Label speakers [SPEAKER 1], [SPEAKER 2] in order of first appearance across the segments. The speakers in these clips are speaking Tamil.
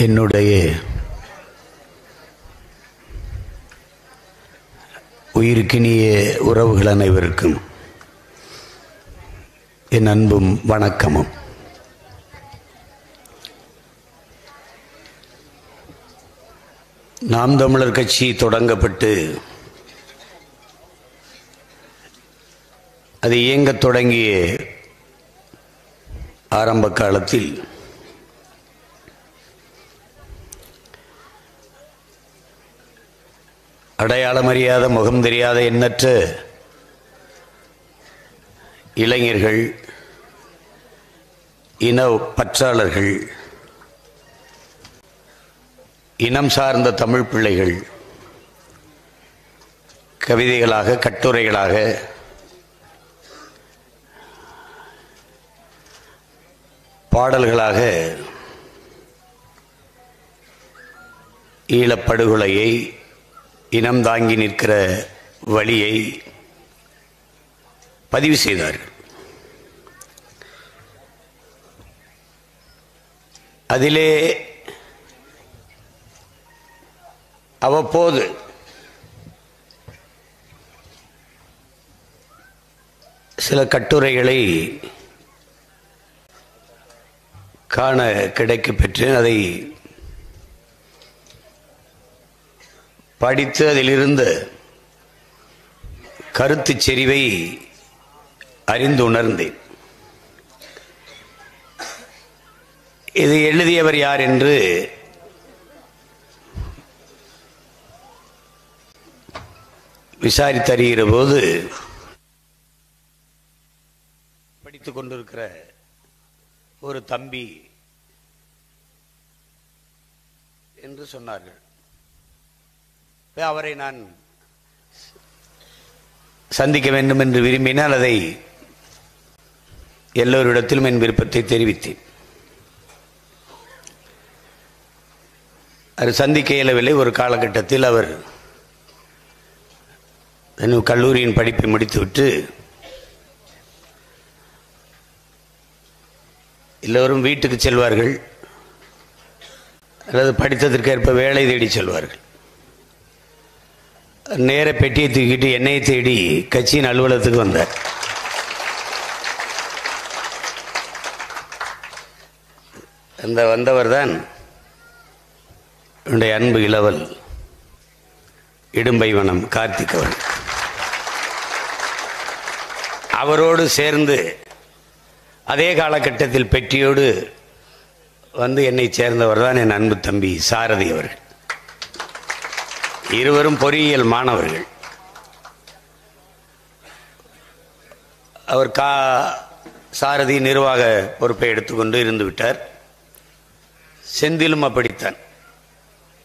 [SPEAKER 1] என்னுடைய உயிருக்கினிய உறவுகள் அனைவருக்கும் என் அன்பும் வணக்கமும். நாம் தமிழர் கட்சி தொடங்கப்பட்டு அது இயங்கத் தொடங்கிய ஆரம்ப காலத்தில் அடையாளம் அறியாத முகம் தெரியாத எண்ணற்ற இளைஞர்கள், இன பற்றாளர்கள், இனம் சார்ந்த தமிழ் பிள்ளைகள் கவிதைகளாக, கட்டுரைகளாக, பாடல்களாக ஈழப்படுகொலையை, இனம் தாங்கி நிற்கிற வழியை பதிவு செய்தார்கள். அதிலே அவ்வப்போது சில கட்டுரைகளை காண கிடைக்கப் பெற்றேன். அதை படித்து அதிலிருந்த கருத்து செறிவை அறிந்து உணர்ந்தேன். இதை எழுதியவர் யார் என்று விசாரித்தறிகிற போது படித்துக் கொண்டிருக்கிற ஒரு தம்பி என்று சொன்னார்கள். அவரை நான் சந்திக்க வேண்டும் என்று விரும்பினால் அதை எல்லோரிடத்திலும் என் விருப்பத்தை தெரிவித்தேன். அது சந்திக்க இயலவில்லை. ஒரு காலகட்டத்தில் அவர் கல்லூரியின் படிப்பை முடித்துவிட்டு எல்லோரும் வீட்டுக்கு செல்வார்கள் அல்லது படித்ததற்கேற்ப வேலை தேடி செல்வார்கள். நேர பெட்டியை தூக்கிட்டு என்னை தேடி கட்சியின் அலுவலகத்துக்கு வந்தார். அந்த வந்தவர் தான் என்னுடைய அன்பு இளவல் இடும்பைவனம் கார்த்திக் அவர்கள். அவரோடு சேர்ந்து அதே காலகட்டத்தில் பெட்டியோடு வந்து என்னை சேர்ந்தவர் தான் என் அன்பு தம்பி சாரதி அவர்கள். இருவரும் பொறியியல் மாணவர்கள். அவர் சாரதி நிர்வாக பொறுப்பை எடுத்துக்கொண்டு இருந்து விட்டார். செந்திலும் அப்படித்தான்.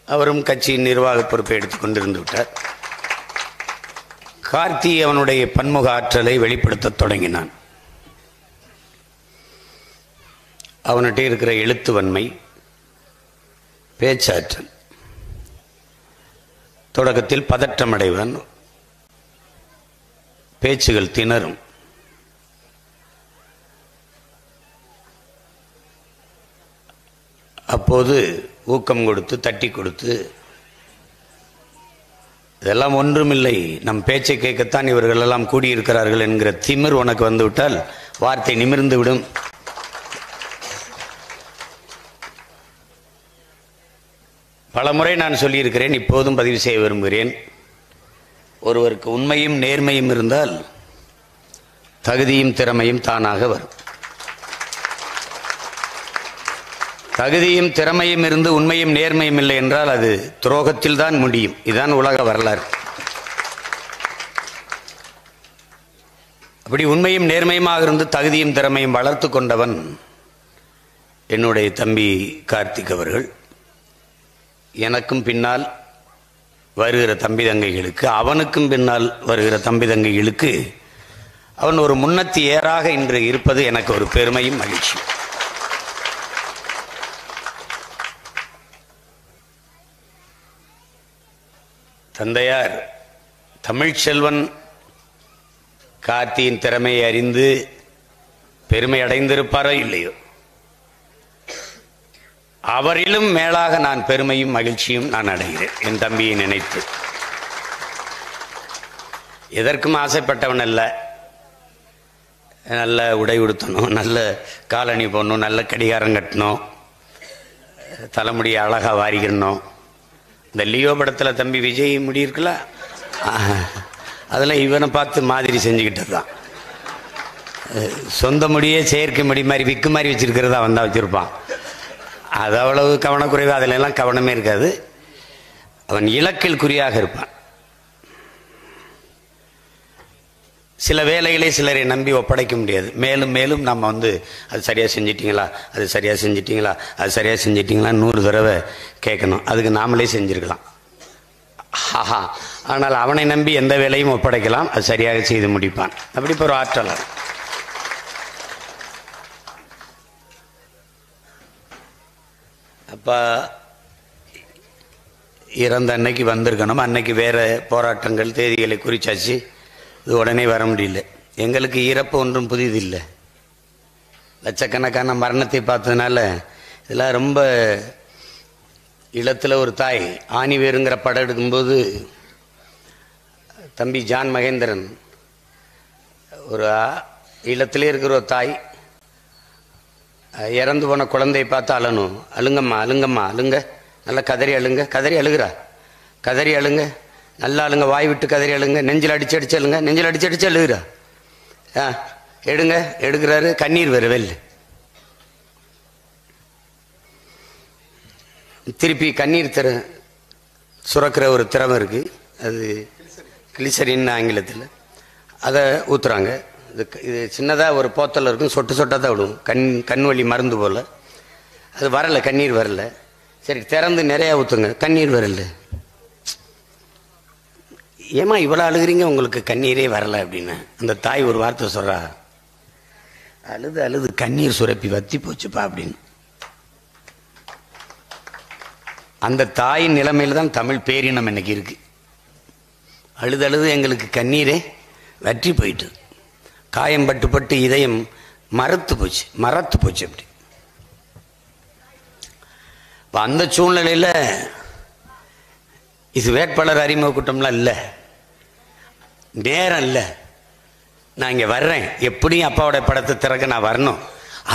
[SPEAKER 1] அவரும் கட்சியின் நிர்வாக பொறுப்பை எடுத்துக்கொண்டு இருந்து விட்டார். கார்த்தி அவனுடைய பன்முக ஆற்றலை வெளிப்படுத்த தொடங்கினான். அவன்கிட்ட இருக்கிற எழுத்துவன்மை, பேச்சாற்றல். தொடக்கத்தில் பதற்றம் அடைவான், பேச்சுகள் திணறும். அப்போது ஊக்கம் கொடுத்து, தட்டி கொடுத்து, இதெல்லாம் ஒன்றுமில்லை, நம் பேச்சை கேட்கத்தான் இவர்கள் எல்லாம் கூடியிருக்கிறார்கள் என்கிற திமிர் உனக்கு வந்துவிட்டால் வார்த்தை நிமிர்ந்து விடும். பலமுறை நான் சொல்லியிருக்கிறேன், இப்போதும் பதிவு செய்ய விரும்புகிறேன். ஒருவருக்கு உண்மையும் நேர்மையும் இருந்தால் தகுதியும் திறமையும் தானாக வரும். தகுதியும் திறமையும் இருந்து உண்மையும் நேர்மையும் இல்லை என்றால் அது துரோகத்தில் தான் முடியும். இதுதான் உலக வரலாறு. அப்படி உண்மையும் நேர்மையுமாக இருந்து தகுதியும் திறமையும் வளர்த்து கொண்டவன் என்னுடைய தம்பி கார்த்திக் அவர்கள். எனக்கும் பின்னால் வருகிற தம்பி தங்கைகளுக்கு, அவனுக்கும் பின்னால் வருகிற தம்பி தங்கைகளுக்கு அவன் ஒரு முன்னத்தி ஏறாக இன்று இருப்பது எனக்கு ஒரு பெருமையும் மகிழ்ச்சி. தந்தையார் தமிழ்ச்செல்வன் கார்த்தியின் திறமையை அறிந்து பெருமை அடைந்திருப்பாரோ இல்லையோ, அவரிலும் மேலாக நான் பெருமையும் மகிழ்ச்சியும் நான் அடைகிறேன் என் தம்பியை நினைத்து. எதற்கும் ஆசைப்பட்டவன் அல்ல. நல்ல உடை உடுத்தணும், நல்ல காலணி போடணும், நல்ல கடிகாரம் கட்டணும், தலைமுடியை அழகாக வாரிக்கணும். இந்த லியோ படத்தில் தம்பி விஜய் முடி இருக்குல்ல, அதெல்லாம் இவனை பார்த்து மாதிரி செஞ்சுக்கிட்டது தான். சொந்த முடியே செயற்கை முடி மாதிரி விக்கு மாதிரி வச்சுருக்கிறதா வந்தால் வச்சுருப்பான். அது அவ்வளவு கவனக்குறைவு, அதில் எல்லாம் கவனமே இருக்காது. அவன் இலக்கில் குறியாக இருப்பான். சில வேலைகளை சிலரை நம்பி ஒப்படைக்க முடியாது. மேலும் மேலும் நம்ம அது சரியாக செஞ்சிட்டிங்களா, அது சரியாக செஞ்சிட்டிங்களா, அது சரியாக செஞ்சிட்டிங்களா 100 தடவை கேட்கணும். அதுக்கு நாமளே செஞ்சுருக்கலாம். ஆனால் அவனை நம்பி எந்த வேலையும் ஒப்படைக்கலாம், அது சரியாக செய்து முடிப்பான். அப்படி இப்போ ஒரு ஆற்றலர். அப்போ இறந்த அன்னைக்கு வந்திருக்கணும். அன்னைக்கு வேறு போராட்டங்கள் தேதிகளை குறிச்சாச்சு. இது உடனே வர முடியல. எங்களுக்கு இறப்பு ஒன்றும் புதிதில்லை. லட்சக்கணக்கான மரணத்தை பார்த்ததுனால இதெல்லாம் ரொம்ப ஈழத்தில் ஒரு தாய் ஆணிவேருங்கிற படம் எடுக்கும்போது தம்பி ஜான் மகேந்திரன், ஒரு ஈழத்திலே இருக்கிற ஒரு தாய் இறந்து போன குழந்தையை பார்த்து அழணும். அழுங்கம்மா அழுங்கம்மா அழுங்க, நல்லா கதறி அழுங்க, கதறி அழுகிறா, கதறி அழுங்க, நல்லா அழுங்க, வாய் விட்டு கதறி அழுங்க, நெஞ்சில் அடிச்சு அடிச்சு அழுங்க, நெஞ்சில் அடிச்சு அடிச்சு அழுகிறா. எடுங்க, எடுக்கிறாரு, கண்ணீர் வேறு வெல். திருப்பி கண்ணீர் சுரக்கிற ஒரு திறமை இருக்குது, அது கிளிசரின்னு ஆங்கிலத்தில். அதை ஊற்றுறாங்க. இது சின்னதாக ஒரு போத்தல் இருக்கும், சொட்டு சொட்டாக தான் விடும், கண் வலி மருந்து போல். அது வரலை, கண்ணீர் வரல. சரி திறந்து நிறையா ஊற்றுங்க, கண்ணீர் வரல. ஏமா இவ்வளோ அழுகிறீங்க, உங்களுக்கு கண்ணீரே வரலை அப்படின்னு அந்த தாய் ஒரு வார்த்தை சொல்கிறா, அழுது அழுது கண்ணீர் சுரப்பி வத்தி போச்சுப்பா அப்படின்னு. அந்த தாயின் நிலைமையில் தான் தமிழ் பேரினம் இன்னைக்கு இருக்கு. அழுது அழுது எங்களுக்கு கண்ணீரே வற்றி போயிட்டு, காயம் பட்டு பட்டு இதயம் மரத்து போச்சு அப்படி. இப்போ அந்த சூழ்நிலையில் இது வேட்பாளர் அறிமுக கூட்டம்லாம் இல்லை, நேரம் இல்லை. நான் இங்கே வர்றேன், எப்படியும் அப்பாவோட படத்தை திறக்க நான் வரணும்.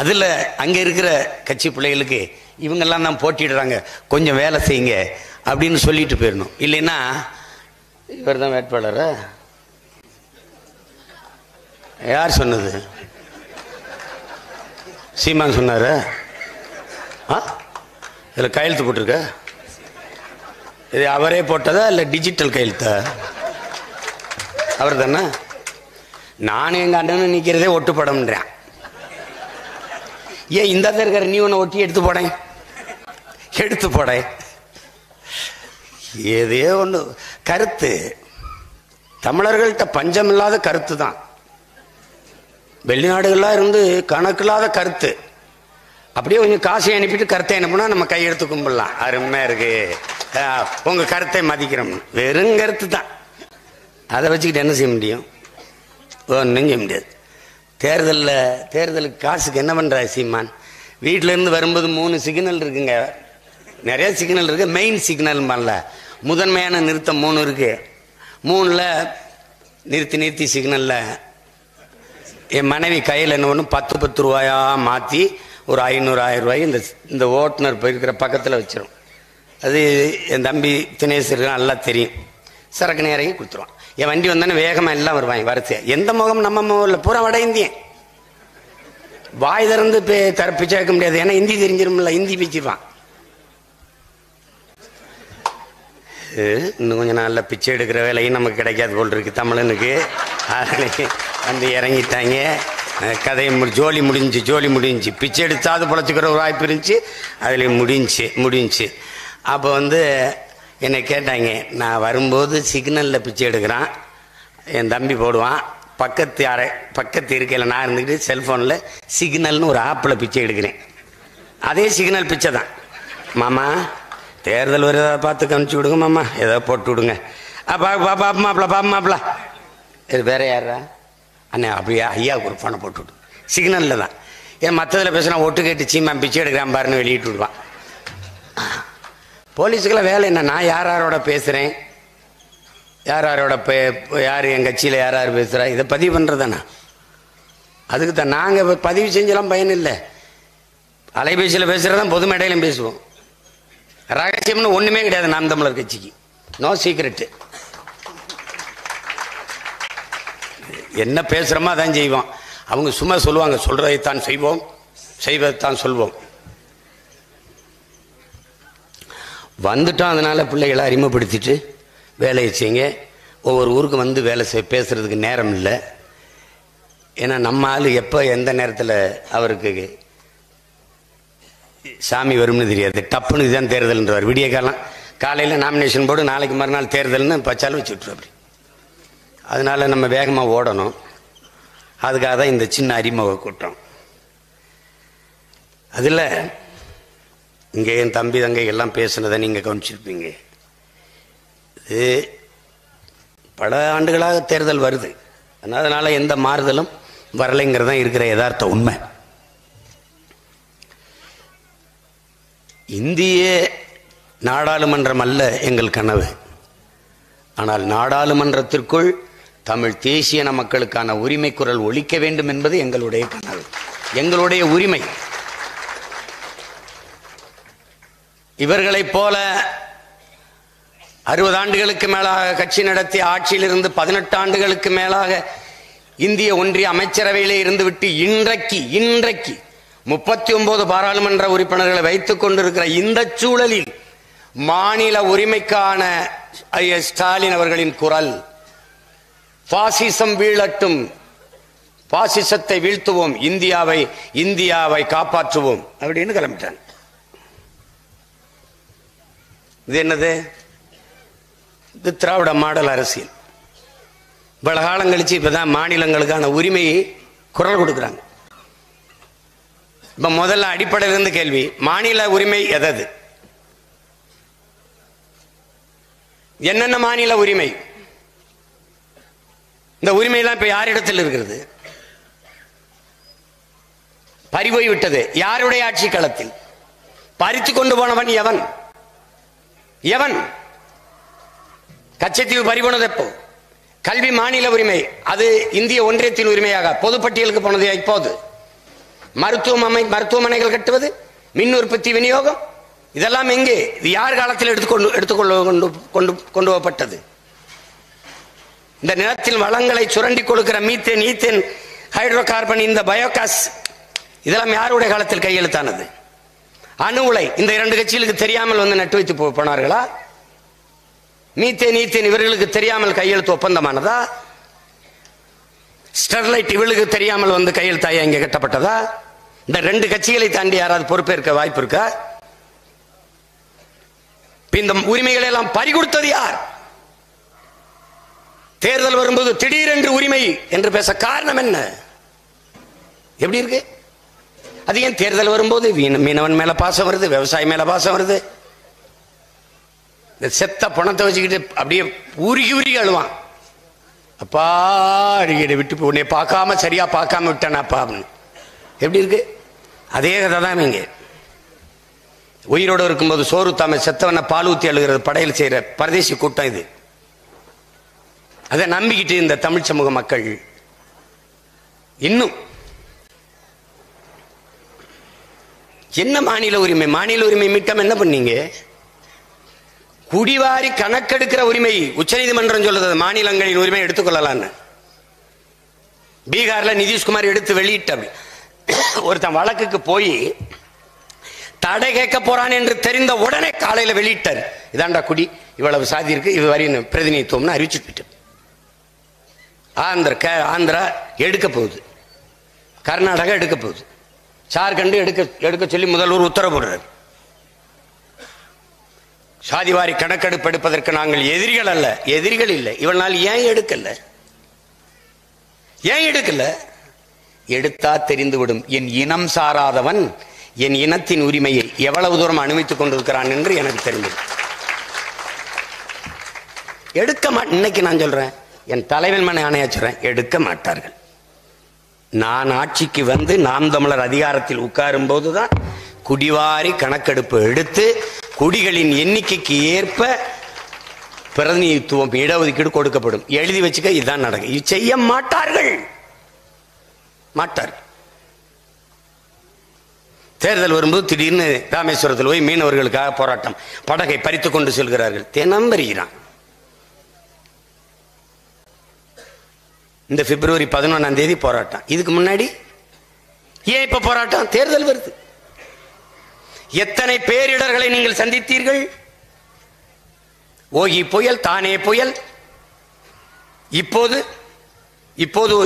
[SPEAKER 1] அதில் அங்கே இருக்கிற கட்சி பிள்ளைகளுக்கு இவங்கெல்லாம் தான் போட்டிடுறாங்க, கொஞ்சம் வேலை செய்யுங்க அப்படின்னு சொல்லிட்டு போயிடணும். இல்லைன்னா இவர் தான் வேட்பாளரா? யார் சொன்னது? சீமான் சொன்னார். இதில் கையெழுத்து போட்டிருக்க, இது அவரே போட்டதா இல்லை டிஜிட்டல் கையெழுத்தா? அவர் தானே. நானும் எங்கள் அண்ணனும் நிற்கிறதே ஒட்டு படம்ன்றேன். ஏன் இந்த இருக்காரு, நீ ஒன்று ஒட்டி எடுத்து போட ஏதே ஒன்று கருத்து. தமிழர்கள்ட்ட பஞ்சம் இல்லாத கருத்து தான். வெளிநாடுகள்லாம் இருந்து கணக்கில்லாத கருத்து. அப்படியே கொஞ்சம் காசை அனுப்பிட்டு கருத்தை அனுப்புனா நம்ம கையெடுத்து கும்பிடலாம், அருமையாக இருக்கு, உங்கள் கருத்தை மதிக்கிறோம். வெறும் கருத்து தான். அதை வச்சுக்கிட்டு என்ன செய்ய முடியும்? ஒன்றும் செய்ய முடியாது. தேர்தலுக்கு காசுக்கு என்ன பண்ணுறாரு சீமான்? வீட்டிலேருந்து வரும்போது 3 சிக்னல் இருக்குங்க, நிறைய சிக்னல் இருக்குது. மெயின் சிக்னல் பண்ணல, முதன்மையான நிறுத்தம் 3 இருக்குது. 3ல் நிறுத்தி சிக்னலில் என் மனைவி கையில் என்ன ஒன்று 10 ரூபாயா மாற்றி ஒரு 500-1000 ரூபாய் இந்த ஓட்டுநர் போயிருக்கிற பக்கத்தில் வச்சிடும். அது என் தம்பி தினேசருக்கு நல்லா தெரியும். சரக்கு நேரங்கி கொடுத்துருவான். என் வண்டி வந்தானே வேகமாக எல்லாம் வருவாங்க வரிசையா. எந்த முகம் நம்ம முகம் பூரா வட இந்தியன். வாய் திறந்து பிச்சை வைக்க முடியாது, ஏன்னா ஹிந்தி தெரிஞ்சிருமில்ல, ஹிந்தி பிச்சிருவான். இன்னும் கொஞ்சம் நாளில் பிச்சை எடுக்கிற வேலையும் நமக்கு கிடைக்காது போல் இருக்கு தமிழனுக்கு. வந்து இறங்கிட்டாங்க. கதையை ஜோலி முடிஞ்சு பிச்சை எடுத்தாது பொழைச்சிக்கிற ஒரு வாய்ப்பு இருந்துச்சு, அதில் முடிஞ்சு. அப்போ என்னை கேட்டாங்க. நான் வரும்போது சிக்னலில் பிச்சை எடுக்கிறான், என் தம்பி போடுவான், பக்கத்து இருக்கையில் நான் இருந்துக்கிட்டு செல்ஃபோனில் சிக்னல்னு ஒரு ஆப்பில் பிச்சை எடுக்கிறேன். அதே சிக்னல் பிச்சை தான். மாமா தேர்தல் ஒரு ஏதாவது பார்த்து கணிச்சு விடுங்க மாமா, ஏதாவது போட்டு விடுங்க. பாப்பா இது வேற யாரா அண்ணே? அப்படியா? ஐயாவுக்கு ஒரு பணம் போட்டு விடு. சிக்னலில் தான். ஏன் மற்றதில் பேசுனா ஒட்டு கேட்டு சீமா பிச்சை எடுக்கிறான் பாருன்னு வெளியிட்டு விடுவான். போலீஸுக்கெல்லாம் வேலை என்ன? நான் யாரோட பேசுகிறேன், யாரோட யார் என் கட்சியில் யார் பேசுகிறா, இதை பதிவு பண்ணுறதாண்ணா. அதுக்கு தான் நாங்கள் பதிவு செஞ்செல்லாம் பயன் இல்லை. அலைபேசியில் பேசுகிறதான் பொது மேடையிலும் பேசுவோம். ரகசியம்னு ஒன்றுமே கிடையாது நாம் தமிழர் கட்சிக்கு. No secret. என்ன பேசுகிறோமோ அதான் செய்வோம். அவங்க சும்மா சொல்லுவாங்க, சொல்றதைத்தான் செய்வோம், செய்வதைத்தான் சொல்வோம். வந்துட்டோம். அதனால பிள்ளைகளை அறிமுகப்படுத்திட்டு வேலையை செய்யுங்க. ஒவ்வொரு ஊருக்கு வந்து வேலை பேசுறதுக்கு நேரம் இல்லை. ஏன்னா நம்ம ஆள் எப்போ எந்த நேரத்தில் அவருக்கு சாமி வரும்னு தெரியாது. டப்புன்னு இதுதான் தேர்தல்ன்றவர். விடிய காலையில் நாமினேஷன் போடு, நாளைக்கு மறுநாள் தேர்தல்னு பச்சாலும் வச்சுட்ரு. அப்படி அதனால நம்ம வேகமாக ஓடணும். அதுக்காக தான் இந்த சின்ன அறிமுக கூட்டம். அதில் இங்கே என் தம்பி தங்கை எல்லாம் பேசுனதை நீங்கள் கவனிச்சிருப்பீங்க. இது பல ஆண்டுகளாக தேர்தல் வருது. அதனால எந்த மாறுதலும் வரலைங்கிறது தான் இருக்கிற யதார்த்த உண்மை. இந்திய நாடாளுமன்றம் அல்ல எங்கள் கனவு. ஆனால் நாடாளுமன்றத்திற்குள் தமிழ் தேசிய மக்களுக்கான உரிமை குரல் ஒலிக்க வேண்டும் என்பது எங்களுடைய கனவு, எங்களுடைய உரிமை. இவர்களைப் போல 60 ஆண்டுகளுக்கு மேலாக கட்சி நடத்தி ஆட்சியில் இருந்து 18 ஆண்டுகளுக்கு மேலாக இந்திய ஒன்றிய அமைச்சரவையிலே இருந்துவிட்டு இன்றைக்கு 39 பாராளுமன்ற உறுப்பினர்களை வைத்துக் கொண்டிருக்கிற இந்த சூழலில் மாநில உரிமைக்கான ஸ்டாலின் அவர்களின் குரல், பாசிசம் வீழட்டும், பாசிசத்தை வீழ்த்துவோம், இந்தியாவை காப்பாற்றுவோம் அப்படின்னு கிளம்பிட்டாங்க. இது என்னது? இது திராவிட மாடல் அரசியல். பல காலம் கழிச்சு இப்பதான் மாநிலங்களுக்கான உரிமையை குரல் கொடுக்கிறாங்க. இப்ப முதல்ல அடிப்படையிலிருந்து கேள்வி, மாநில உரிமை எதது? என்னென்ன மாநில உரிமை? இந்த உரிமையெல்லாம் இப்ப யாரிடத்தில் இருக்கிறது? பறிபோய் விட்டது. யாருடைய ஆட்சி களத்தில்? பறித்து கொண்டு போனவன் எவன்? கச்சத்தீவு பறிபோனது எப்போ? கல்வி மாநில உரிமை, அது இந்திய ஒன்றியத்தின் உரிமையாக பொதுப்பட்டியலுக்கு போனது இப்போது. மருத்துவமனைகள் கட்டுவது, மின் உற்பத்தி விநியோகம், இதெல்லாம் எங்கே? இது யார் காலத்தில் கொண்டு போகப்பட்டது? இந்த நிலத்தில் வளங்களை சுரண்டி கொடுக்கிற மீத்தேன், ஈத்தேன், ஹைட்ரோ கார்பன், இந்த பயோகாஸ், இதெல்லாம் யாருடைய காலத்தில் கையெழுத்தானது? அணு உலை இந்த 2 கட்சிகளுக்கு தெரியாமல் வந்து நட்டு வைத்து போனார்களா? மீத்தேன், ஈத்தேன் இவர்களுக்கு தெரியாமல் கையெழுத்து ஒப்பந்தமானதா? ஸ்டெர்லைட் இவர்களுக்கு தெரியாமல் வந்து கையெழுத்தாயா இங்கே கட்டப்பட்டதா? இந்த 2 கட்சிகளை தாண்டி யாராவது பொறுப்பேற்க வாய்ப்பு இருக்கா? இந்த உரிமைகளை எல்லாம் பறிகொடுத்தது யார்? தேர்தல் வரும்போது திடீரென்று உரிமை என்று பேச காரணம் என்ன? எப்படி இருக்கு? அது ஏன் தேர்தல் வரும்போது மீனவன் மேல பாசம் வருது, விவசாயி மேல பாசம் வருது? இந்த செத்த பணத்தை வச்சுக்கிட்டு அப்படியே உருகி அழுவான். அப்பா அடிக்கடி விட்டு உன்னை பார்க்காம சரியா பார்க்காம விட்டானாப்பா அப்படின்னு. எப்படி இருக்கு? அதே கதை தான் இங்க. உயிரோடு இருக்கும்போது சோறு தாம செத்தவனை பால் ஊத்தி அழுகிறது படையில் செய்யற பரதேசி கூட்டம் இது. அதை நம்பிக்கிட்டு இந்த தமிழ் சமூக மக்கள் இன்னும் என்ன மாநில உரிமை? மாநில உரிமை மீட்காம என்ன பண்ணீங்க? குடிவாரி கணக்கெடுக்கிற உரிமை உச்சநீதிமன்றம் சொல்லுது, மாநிலங்களின் உரிமை எடுத்துக்கொள்ளலான்னு. பீகார்ல நிதிஷ்குமார் எடுத்து வெளியிட்ட ஒருத்தன் வழக்குக்கு போய் தடை கேட்க போறான் என்று தெரிந்த உடனே காலையில வெளியிட்டார். இதாண்டா குடி, இவ்வளவு சாதி இருக்கு, இது வரையும் பிரதிநிதித்துவம்னு அறிவிச்சுட்டு. ஆந்திரா எடுக்க போகுது, கர்நாடகா எடுக்க போகுது, ஜார்க்கண்ட் எடுக்க சொல்லி முதல்வர் உத்தரவு போடுறார். சாதிவாரி கணக்கெடுப்பு எடுப்பதற்கு நாங்கள் எதிரிகள் அல்ல, எதிரிகள் இல்லை. இவள் நாள் ஏன் எடுக்கல? எடுத்தா தெரிந்துவிடும். என் இனம் சாராதவன் என் இனத்தின் உரிமையை எவ்வளவு தூரம் அனுமதித்துக் கொண்டிருக்கிறான் என்று எனக்கு தெரிந்தது. இன்னைக்கு நான் சொல்றேன், என் தலைவன் மன ஆணையா சொல்றேன், எடுக்க மாட்டார்கள். நான் ஆட்சிக்கு வந்து நாம் தமிழர் அதிகாரத்தில் உட்காரும் போதுதான் குடிவாரி கணக்கெடுப்பு எடுத்து குடிகளின் எண்ணிக்கைக்கு ஏற்ப பிரதிநிதித்துவம் இடஒதுக்கீடு கொடுக்கப்படும். எழுதி வச்சுக்க, இதுதான் நடக்கும். இது செய்ய மாட்டார்கள். தேர்தல் வரும்போது திடீர்னு ராமேஸ்வரத்தில் போய் மீனவர்களுக்காக போராட்டம், படகை பறித்துக் கொண்டு செல்கிறார்கள். தினம் வருகிறான். இந்த பிப்ரவரி 11 போராட்டம். இதுக்கு முன்னாடி ஏன் இப்ப போராட்டம்? தேர்தல் வருது. எத்தனை பேரிடர்களை நீங்கள் சந்தித்தீர்கள்? ஓகி புயல், தானே புயல்,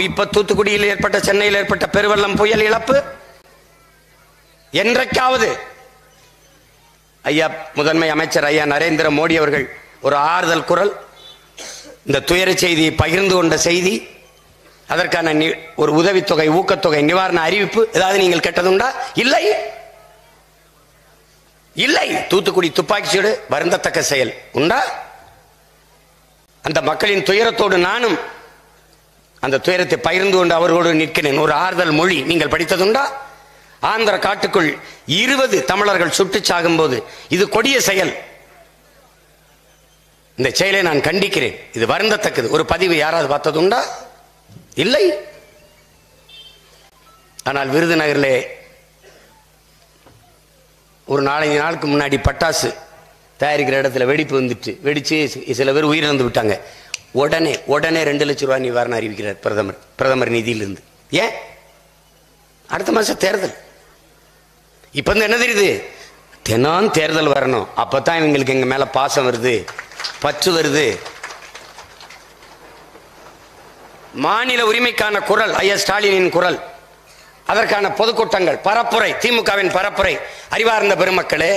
[SPEAKER 1] இப்ப தூத்துக்குடியில் ஏற்பட்ட, சென்னையில் ஏற்பட்ட பெருவெள்ளம் புயல் இழப்பு. என்றைக்காவது ஐயா முதன்மை அமைச்சர் ஐயா நரேந்திர மோடி அவர்கள் ஒரு ஆறுதல் குரல், இந்த துயர செய்தியை பகிர்ந்து கொண்ட செய்தி, அதற்கான ஒரு உதவித்தொகை, ஊக்கத்தொகை, நிவாரண அறிவிப்பு ஏதாவது நீங்கள் கேட்டதுண்டா? இல்லை, இல்லை. தூத்துக்குடி துப்பாக்கி சூடு வருந்தத்தக்க செயல் உண்டா? அந்த மக்களின் துயரத்தோடு நானும் அந்த துயரத்தை பகிர்ந்து கொண்டு அவர்களோடு நிற்கிறேன். ஒரு ஆறுதல் மொழி நீங்கள் படித்ததுண்டா? ஆந்திர காட்டுக்குள் 20 தமிழர்கள் சுட்டு சாகும் போது, இது கொடிய செயல். இந்த செயலை நான் கண்டிக்கிறேன். இது வருந்தத்தக்கது. ஒரு பதிவு யாராவது பார்த்ததுண்டா? இல்லை. ஆனால் விருதுநகரில் ஒரு 4-5 நாளுக்கு முன்னாடி பட்டாசு தயாரிக்கிற இடத்துல வெடிப்பு வந்துட்டு, வெடிச்சு சில பேர் உயிரிழந்து விட்டாங்க. உடனே 2 லட்சம் ரூபாய் நிவாரணம் அறிவிக்கிறார் பிரதமர் நிதியிலிருந்து. ஏன்? அடுத்த மாசம் தேர்தல். இப்ப என்ன தெரியுது? தினம் தேர்தல் வரணும், அப்பதான் இவங்களுக்கு எங்க மேல பாசம் வருது, பற்று வருது. மாநில உரிமைக்கான குரல் ஐயா ஸ்டாலினின் குரல், அதற்கான பொதுக்கூட்டங்கள், பரப்புரை, திமுகவின் பரப்புரை. அறிவார்ந்த பெருமக்களே,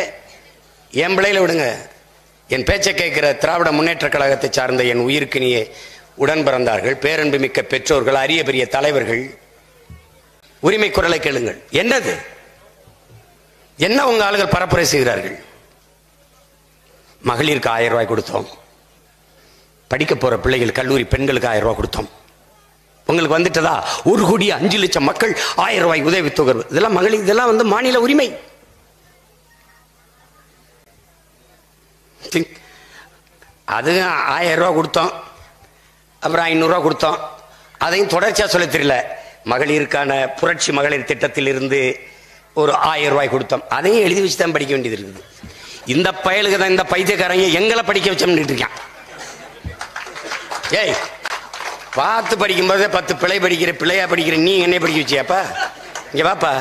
[SPEAKER 1] என் பிள்ளையில விடுங்க. என் பேச்சை கேட்கிற திராவிட முன்னேற்ற கழகத்தை சார்ந்த என் உயிர்க்கினிய உடன் பிறந்தார்கள், பேரன்பு மிக்க பெற்றோர்கள், அரிய பெரிய தலைவர்கள், உரிமை குரலை கேளுங்கள். என்னது? என்ன உங்க ஆளுகள் பரப்புரை செய்கிறார்கள்? மகளிருக்கு 1000 ரூபாய் கொடுத்தோம், படிக்க போற பிள்ளைகள் கல்லூரி பெண்களுக்கு 1000 ரூபாய் கொடுத்தோம். உங்களுக்கு வந்துட்டதா? 1,05,00,000 மக்கள் 1000 ரூபாய் உதவித்தொகை. இதெல்லாம் மகளிர், இதெல்லாம் மாநில உரிமை. அது 1000 ரூபாய் கொடுத்தோம், அப்புறம் 500 ரூபாய் கொடுத்தோம். அதையும் தொடர்ச்சியா சொல்ல தெரியல. மகளிருக்கான புரட்சி மகளிர் திட்டத்தில் இருந்து ஒரு 1000 ரூபாய் கொடுத்தோம். அதையும் எழுதி வச்சு தான் படிக்க வேண்டியது இருக்குது. இந்த பயலுக்கு தான், இந்த பைத்தியக்காரங்க எங்களை படிக்க வச்சோம்னு இருக்கான். ஏய், பார்த்து படிக்கும்போது 10 பிள்ளை படிக்கிற, பிள்ளையா படிக்கிற நீ என்னை படிக்க வச்சியாப்பா? இங்க வாப்பா.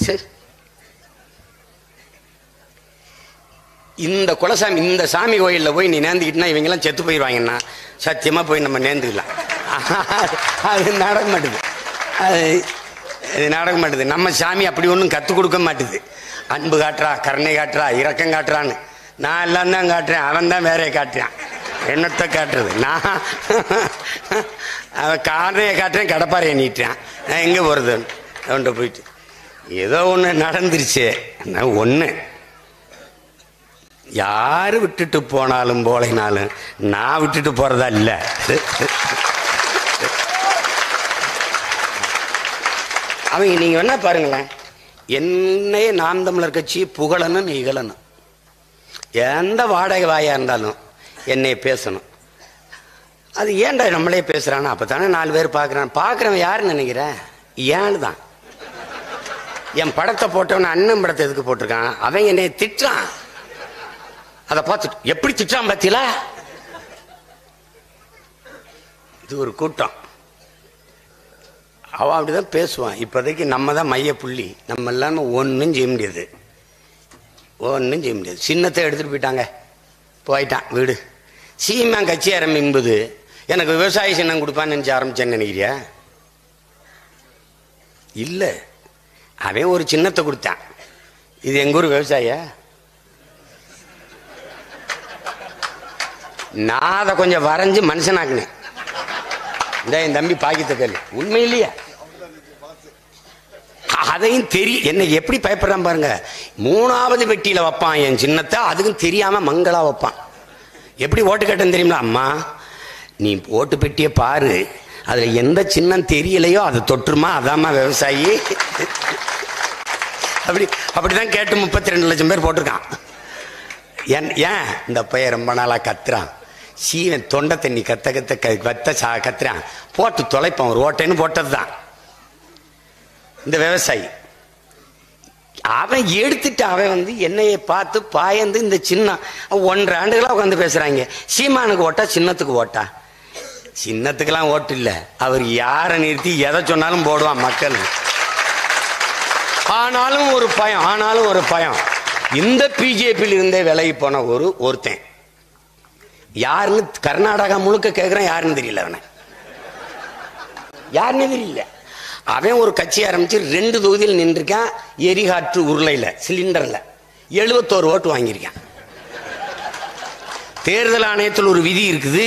[SPEAKER 1] சரி, இந்த குலசாமி, இந்த சாமி கோயிலில் போய் நீ நேர்ந்துக்கிட்டா இவங்கெல்லாம் செத்து போயிடுவாங்கன்னா சத்தியமா போய் நம்ம நேர்ந்துக்கலாம். அது நடக்க மாட்டுது. அது நடக்க மாட்டுது. நம்ம சாமி அப்படி ஒன்றும் கற்றுக் கொடுக்க மாட்டுது. அன்பு காட்டுறா, கருணை காட்டுறா, இரக்கம் காட்டுறான்னு. நான் எல்லாம் தான் காட்டுறேன், அவன் தான் வேற காட்டுறான். என்னத்தை காட்டுறது? நான் அவன் காரணையை காட்டுறேன், கடப்பாறையை நீட்டுறான். நான் எங்கே போகிறது? அவன்கிட்ட போயிட்டு ஏதோ ஒன்று நடந்துருச்சு. ஒன்று யாரு விட்டுட்டு போனாலும் போலைனாலும் நான் விட்டுட்டு போறதா இல்லை. அவங்க நீங்க வேணா பாருங்களேன், என்னையே நாம் தமிழர் கட்சி புகழணும், இகழணும். எந்த வாடகை வாயா இருந்தாலும் என்னை பேசணும். அது ஏன்டா நம்மளே பேசுறானா? அப்பதானே 4 பேர் பார்க்கறான். பார்க்கறவன் யாருன்னு நினைக்கிறேன்? ஏன்னு தான். என் படத்தை போட்டவன அண்ணன் படத்தை எதுக்கு போட்டிருக்கான்? அவன் என்னை திட்டுறான். அதை பார்த்துட்டு எப்படி திட்டான் பார்த்தீங்களா? இது ஒரு கூட்டம். அவன் அப்படிதான் பேசுவான். இப்போதைக்கு நம்ம தான் மைய புள்ளி. நம்ம எல்லாம் ஒன்றும் செய்ய முடியாது, ஒன்றும் செய்ய முடியாது. சின்னத்தை எடுத்துட்டு போயிட்டான் வீடு. சீமான் கட்சி ஆரம்பிக்கும்போது எனக்கு விவசாய சின்னம் கொடுப்பான்னு நினைச்சு ஆரம்பிச்சேன்னு நினைக்கிறியா? இல்லை, அவன் ஒரு சின்னத்தை கொடுத்தான். இது எங்க ஊர் விவசாய. நான் அதை கொஞ்சம் வரைஞ்சு மனுஷனாக்குனேன். இந்த என் தம்பி பாக்கித்த கல் உண்மை இல்லையா? அதையும் தெரியும். என்ன எப்படி பயப்படுறான் பாருங்க. 3வது பெட்டியில வைப்பான் என் சின்னத்தை, அதுக்கும் தெரியாம மங்களா வைப்பான். எப்படி ஓட்டு கேட்டேன்னு தெரியுமா? அம்மா நீ ஓட்டு பெட்டியை பாரு, அதுல எந்த சின்னம் தெரியலையோ அதை தொற்றுமா, அதாம்மா விவசாயி. அப்படிதான் கேட்டு 32 லட்சம் பேர் போட்டிருக்கான். ஏன் இந்த பையன் ரொம்ப நாளா கத்துறான், சீவன் தொண்டை தண்ணி கத்துறான், போட்டு தொலைப்பான், ஒரு ஓட்டைன்னு போட்டதுதான் இந்த விவசாயி. அவன் எடுத்துட்டு அவன் என்னையை பார்த்து பாயந்து இந்த சின்ன 1.5 ஆண்டுகளா உட்காந்து பேசுறாங்க. சீமானுக்கு ஓட்டா சின்னத்துக்கு ஓட்டா? சின்னத்துக்கெல்லாம் ஓட்டு இல்ல, அவர் யாரை நிறுத்தி எதை சொன்னாலும் போடுவான் மக்கள். ஆனாலும் ஒரு பயம் இந்த பிஜேபியில் இருந்தே விலகி போன ஒருத்தன் யாருன்னு கர்நாடகா முழுக்க கேட்கிறான், யாருன்னு தெரியல, அவனை யாருன்னு தெரியல. அவன் ஒரு கட்சி ஆரம்பிச்சு 2 தொகுதியில் நின்றுருக்கான். எரிகாற்று உருளையில சிலிண்டர்ல 71 ஓட்டு வாங்கியிருக்கான். தேர்தல் ஆணையத்தில் ஒரு விதி இருக்குது,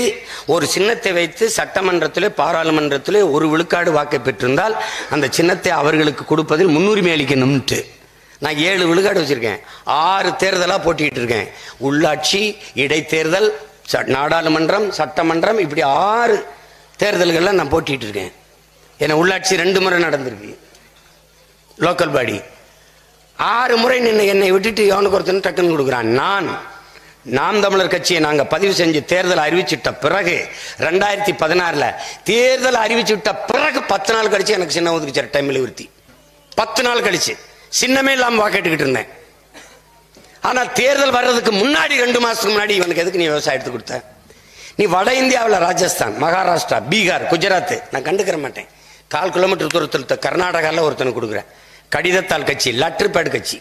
[SPEAKER 1] ஒரு சின்னத்தை வைத்து சட்டமன்றத்திலே பாராளுமன்றத்திலே 1 விழுக்காடு வாக்கை பெற்றிருந்தால் அந்த சின்னத்தை அவர்களுக்கு கொடுப்பதில் முன்னுரிமை அளிக்கணும்ட்டு. நான் 7 விழுக்காடு வச்சிருக்கேன். 6 தேர்தலாக போட்டிட்டு இருக்கேன். உள்ளாட்சி, இடைத்தேர்தல், நாடாளுமன்றம், சட்டமன்றம், இப்படி 6 தேர்தல்கள்ல நான் போட்டிட்டு இருக்கேன். ஏன்னா உள்ளாட்சி 2 முறை நடந்திருக்கு, லோக்கல் பாடி 6 முறை என்னை விட்டுட்டு எவனுக்கு ஒருத்தன் டக்குன்னு கொடுக்குறான். நாம் தமிழர் கட்சியை நாங்க பதிவு செஞ்சு தேர்தல் அறிவிச்சுட்ட பிறகு 2016 தேர்தல் அறிவிச்சுட்ட பிறகு 10 நாள் கழிச்சு எனக்கு சின்ன ஒதுக்குச்சார் டைம்ல விருத்தி. 10 நாள் கழிச்சு சின்னமே இல்லாம வாக்கெட்டுக்கிட்டு இருந்தேன். ஆனா தேர்தல் வர்றதுக்கு முன்னாடி 2 மாசத்துக்கு முன்னாடி இவனுக்கு எதுக்கு நீ விவசாயம் எடுத்து கொடுத்த? நீ வட இந்தியாவில் ராஜஸ்தான், மகாராஷ்டிரா, பீகார், குஜராத் நான் கண்டுக்கிற மாட்டேன். 4 கிலோமீட்டர் தூரத்தில் கர்நாடகாவில் ஒருத்தனுக்கு கொடுக்குறேன். கடிதத்தால் கட்சி, லெட்டர் பேட் கட்சி.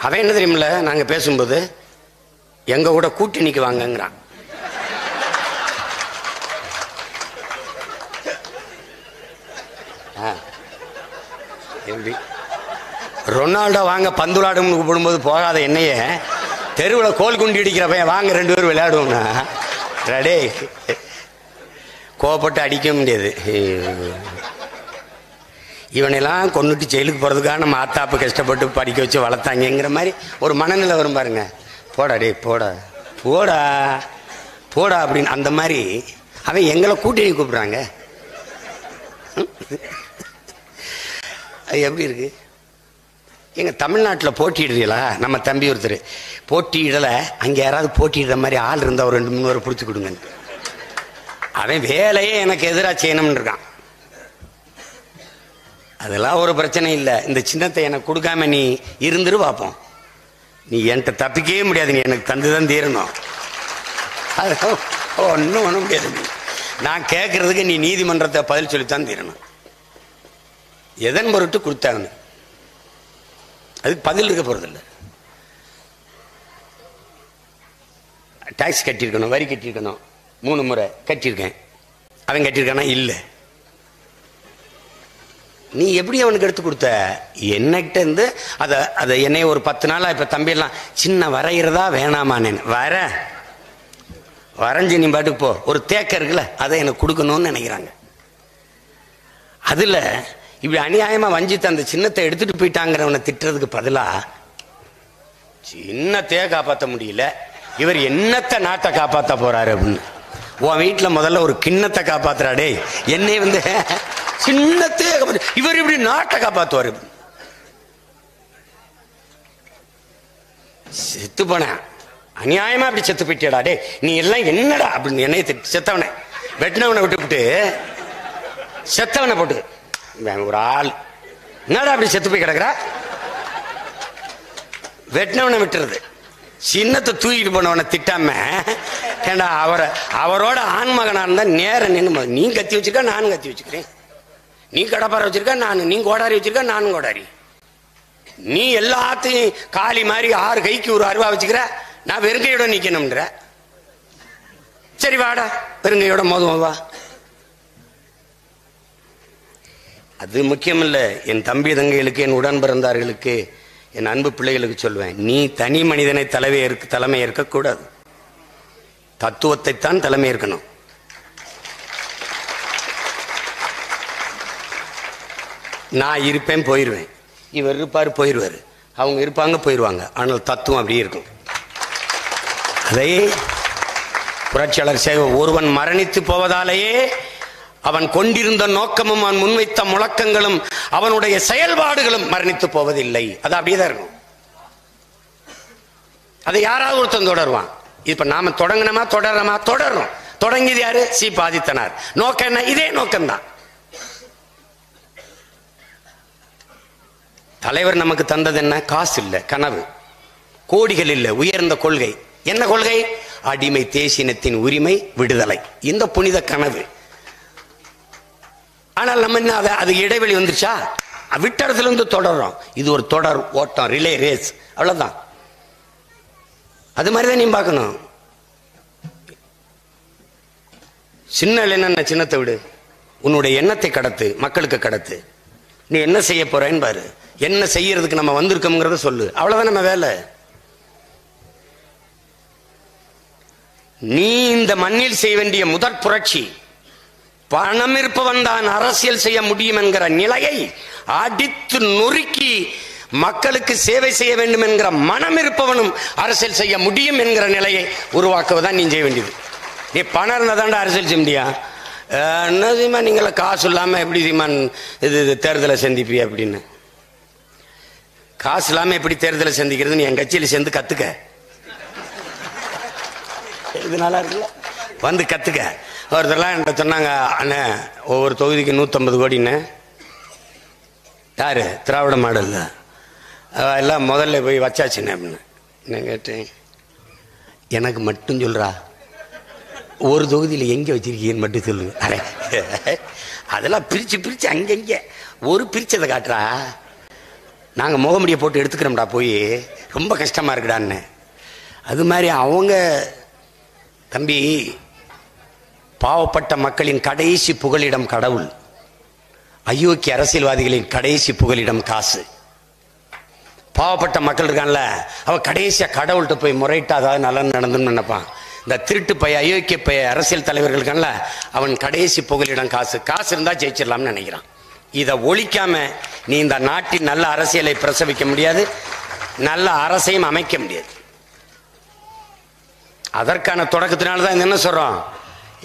[SPEAKER 1] அவன் என்ன தெரியுமில்ல, நாங்க பேசும்போது எங்க கூட கூட்டணிக்கு வாங்கங்கிறான். ரொனால்டோ வாங்க பந்து விளையாடும் கூப்பிடும்போது போகாத என்னைய தெருவில் கோல் குண்டி அடிக்கிற பையன் வாங்க 2 பேரும் விளையாடுவோம்னா ரெடே கோவப்பட்டு அடிக்க முடியாது. இவனெல்லாம் கொண்டுட்டு ஜெயிலுக்கு போகிறதுக்காக நம்ம ஆத்தாப்பு கஷ்டப்பட்டு படிக்க வச்சு வளர்த்தாங்கிற மாதிரி ஒரு மனநிலை வரும் பாருங்க. போடா டே போடா போடா போடா அப்படின்னு அந்த மாதிரி அவன் எங்களை கூட்டணி கூப்பிடுறாங்க. அது எப்படி இருக்கு? எங்கள் தமிழ்நாட்டில் போட்டிடுறீங்களா? நம்ம தம்பி ஒருத்தர் போட்டியிடலை, அங்கே யாராவது போட்டிடுற மாதிரி ஆள் இருந்தால் ஒரு 2-3 பேரை பிடிச்சி கொடுங்க. அவன் வேலையே எனக்கு எதிராக செய்யணும்னு இருக்கான். அதெல்லாம் ஒரு பிரச்சனை இல்லை. இந்த சின்னத்தை எனக்கு கொடுக்காம நீ இருந்துரு பார்ப்போம். நீ என்கிட்ட தப்பிக்கவே முடியாது, நீ எனக்கு தந்துதான் தீரணும். அதெல்லாம் ஒன்றும் பண்ண முடியாது. நான் கேட்கறதுக்கு நீ நீதிமன்றத்தை பதில் சொல்லித்தான் தீரணும். எதன் பொருட்டு கொடுத்தாங்க அதுக்கு பதில் இருக்க போறதில்லை. டாக்ஸ் கட்டியிருக்கணும், வரி கட்டியிருக்கணும், 3 முறை கட்டியிருக்கேன். அவன் கட்டியிருக்கானா? இல்லை. நீ எப்படி அவனுக்கு எடுத்து கொடுத்த? என்னகிட்ட இருந்து அதை என்னை ஒரு 10 நாளா இப்ப தம்பியெல்லாம் சின்ன வரைகிறதா வேணாமான்னு வரைஞ்சி நீ பாட்டுக்கு போ. ஒரு தேக்க இருக்குல்ல, அதை எனக்கு கொடுக்கணும்னு நினைக்கிறாங்க. அதுல இப்படி அநியாயமா வஞ்சித்து அந்த சின்னத்தை எடுத்துட்டு போயிட்டாங்கிறவனை திட்டுறதுக்கு பதிலா சின்னத்தையே காப்பாற்ற முடியல, இவர் என்னத்தை நாட்டை காப்பாற்ற போறாரு அப்படின்னு. உன் வீட்டுல முதல்ல ஒரு கிண்ணத்தை காப்பாத்துறாடே, என்னை சின்னத்தையே இவர் இப்படி நாட்டை காப்பாத்துவாரு. செத்து போன அநியாயமா அப்படி செத்து போயிட்டா டே, நீ எல்லாம் என்னடா அப்படின்னு என்னைய செத்தவனை வெட்டினவனை விட்டுவிட்டு செத்தவனை போட்டு ஒரு ஆள் என்னடா அப்படி செத்து போய் கிடக்குறா, வெட்டினவனை விட்டுறது. சின்னத்தை தூக்கிட்டு போனவனை திட்டாம ஏண்டா அவரோட ஆண்மகனா இருந்தா நேரம் நின்று நீ கத்தி வச்சிருக்க நானும் கத்தி வச்சுக்கிறேன், நீ கடப்பாறை வச்சிருக்க நானும், நீ கோடாரி வச்சிருக்க நானும் கோடாரி, நீ எல்லாத்தையும் காலி மாதிரி 6 கைக்கு ஒரு அருவா வச்சுக்கிற, நான் வெறுங்கையோட நிக்கணும்ன்ற. சரி வாடா வெறுங்கையோட மோதுவோம் வா. அது முக்கியம் இல்ல. என் தம்பி தங்கைகளுக்கு, என் உடன் பிறந்தார்களுக்கு, என் அன்பு பிள்ளைகளுக்கு சொல்வேன், நீ தனி மனிதனை தலைமை ஏற்கக்கூடாது, தத்துவத்தை தான் தலைமை ஏற்கணும். நான் இருப்பேன் போயிடுவேன், இவர் இருப்பார் போயிடுவார், அவங்க இருப்பாங்க போயிடுவாங்க, ஆனால் தத்துவம் அப்படியே இருக்கும். அதை புரட்சியாளர் ஒருவன் மரணித்து போவதாலேயே அவன் கொண்டிருந்த நோக்கமும் அவன் முன்வைத்த முழக்கங்களும் அவனுடைய செயல்பாடுகளும் மரணித்து போவதில்லை. அது அப்படியேதான் இருக்கும். அதை யாராவது ஒருத்தன் தொடருவான். இப்ப நாம தொடங்கினோமா தொடர்றோமா? தொடர்றோம். தொடங்கியது யாரு? சி பாதித்தனார். நோக்கம் என்ன? இதே நோக்கம்தான். தலைவர் நமக்கு தந்தது என்ன? காசு இல்ல, கனவு. கோடிகள் இல்ல, உயர்ந்த கொள்கை. என்ன கொள்கை? அடிமை தேசினத்தின் உரிமை, விடுதலை. இந்த புனித கனவு. ஆனால் நம்ம என்ன, அது இடைவெளி வந்துருச்சா? விட்டறதுல இருந்து தொடர்றோம். இது ஒரு தொடர் ஓட்டம், ரிலே ரேஸ், அவ்வளவுதான். அது மாதிரிதான் நீ பார்க்கணும். சின்ன என்ன, சின்னத்தை விடு, உன்னுடைய எண்ணத்தை கடத்து, மக்களுக்கு கடத்து. நீ என்ன செய்ய போறேன்னு பாரு. என்ன செய்யறதுக்கு நம்ம வந்திருக்கோம்ங்கிறத சொல்லு. அவ்வளவுதான் நம்ம வேலை. நீ இந்த மண்ணில் செய்ய வேண்டிய முதற் புரட்சி, பணம் இருப்பவன் தான் அரசியல் செய்ய முடியும் என்கிற நிலையை அடித்து நொறுக்கி மக்களுக்கு சேவை செய்ய வேண்டும் என்கிற மனம் இருப்பவனும் அரசியல் செய்ய முடியும் என்கிற நிலையை உருவாக்குவதான் நீ செய்ய வேண்டியது. நீ பணம் இருந்தாதான்டா அரசியல் செய்ய முடியா? என்ன செய்யுமா நீங்கள காசு இல்லாம எப்படி செய்யுமா இது தேர்தலை சந்திப்பிய அப்படின்னு? காசு இல்லாம எப்படி தேர்தலை சந்திக்கிறது நீ என் கட்சியில சேர்ந்து கத்துக்க. இது நல்லா இருக்குல்ல, வந்து கத்துக்க. ஒருத்தர்லாம் என்கிட்ட சொன்னாங்க, அண்ணே ஒவ்வொரு தொகுதிக்கு 150 கோடின்னு. யாரு? திராவிட மாடல்ல எல்லாம் முதல்ல போய் வச்சாச்சுன்னு அப்படின்னு நான் கேட்டேன். எனக்கு மட்டும் சொல்றா, ஒரு தொகுதியில் எங்க வச்சிருக்கீங்கன்னு மட்டும் சொல்லுங்க. அட அதெல்லாம் பிரிச்சு பிரிச்சு அங்கங்க ஒரு பிரிச்சதை காட்டுறா. நாங்க முகமுடியை போட்டு எடுத்துக்கிறோம்டா, போய் ரொம்ப கஷ்டமா இருக்குடான்னு. அது மாதிரி அவங்க தம்பி, பாவப்பட்ட மக்களின் கடைசி புகலிடம் கடவுள், அயோக்கிய அரசியல்வாதிகளின் கடைசி புகலிடம் காசு. பாவப்பட்ட மக்கள் இருக்கான்ல, அவ கடைசியா கடவுள்கிட்ட போய் முறையிட்டா அதாவது நல்லா நடந்துன்னு நினைப்பான். இந்த திருட்டு பைய அயோக்கிய பைய அரசியல் தலைவர்கள் இருக்கான்ல, அவன் கடைசி புகலிடம் காசு. காசு இருந்தா ஜெயிச்சிடலாம்னு நினைக்கிறான். இதை ஒழிக்காம நீ இந்த நாட்டின் நல்ல அரசியலை பிரசவிக்க முடியாது, நல்ல அரசையும் அமைக்க முடியாது. அதற்கான தொடக்கத்தினால்தான் என்ன சொல்றோம்.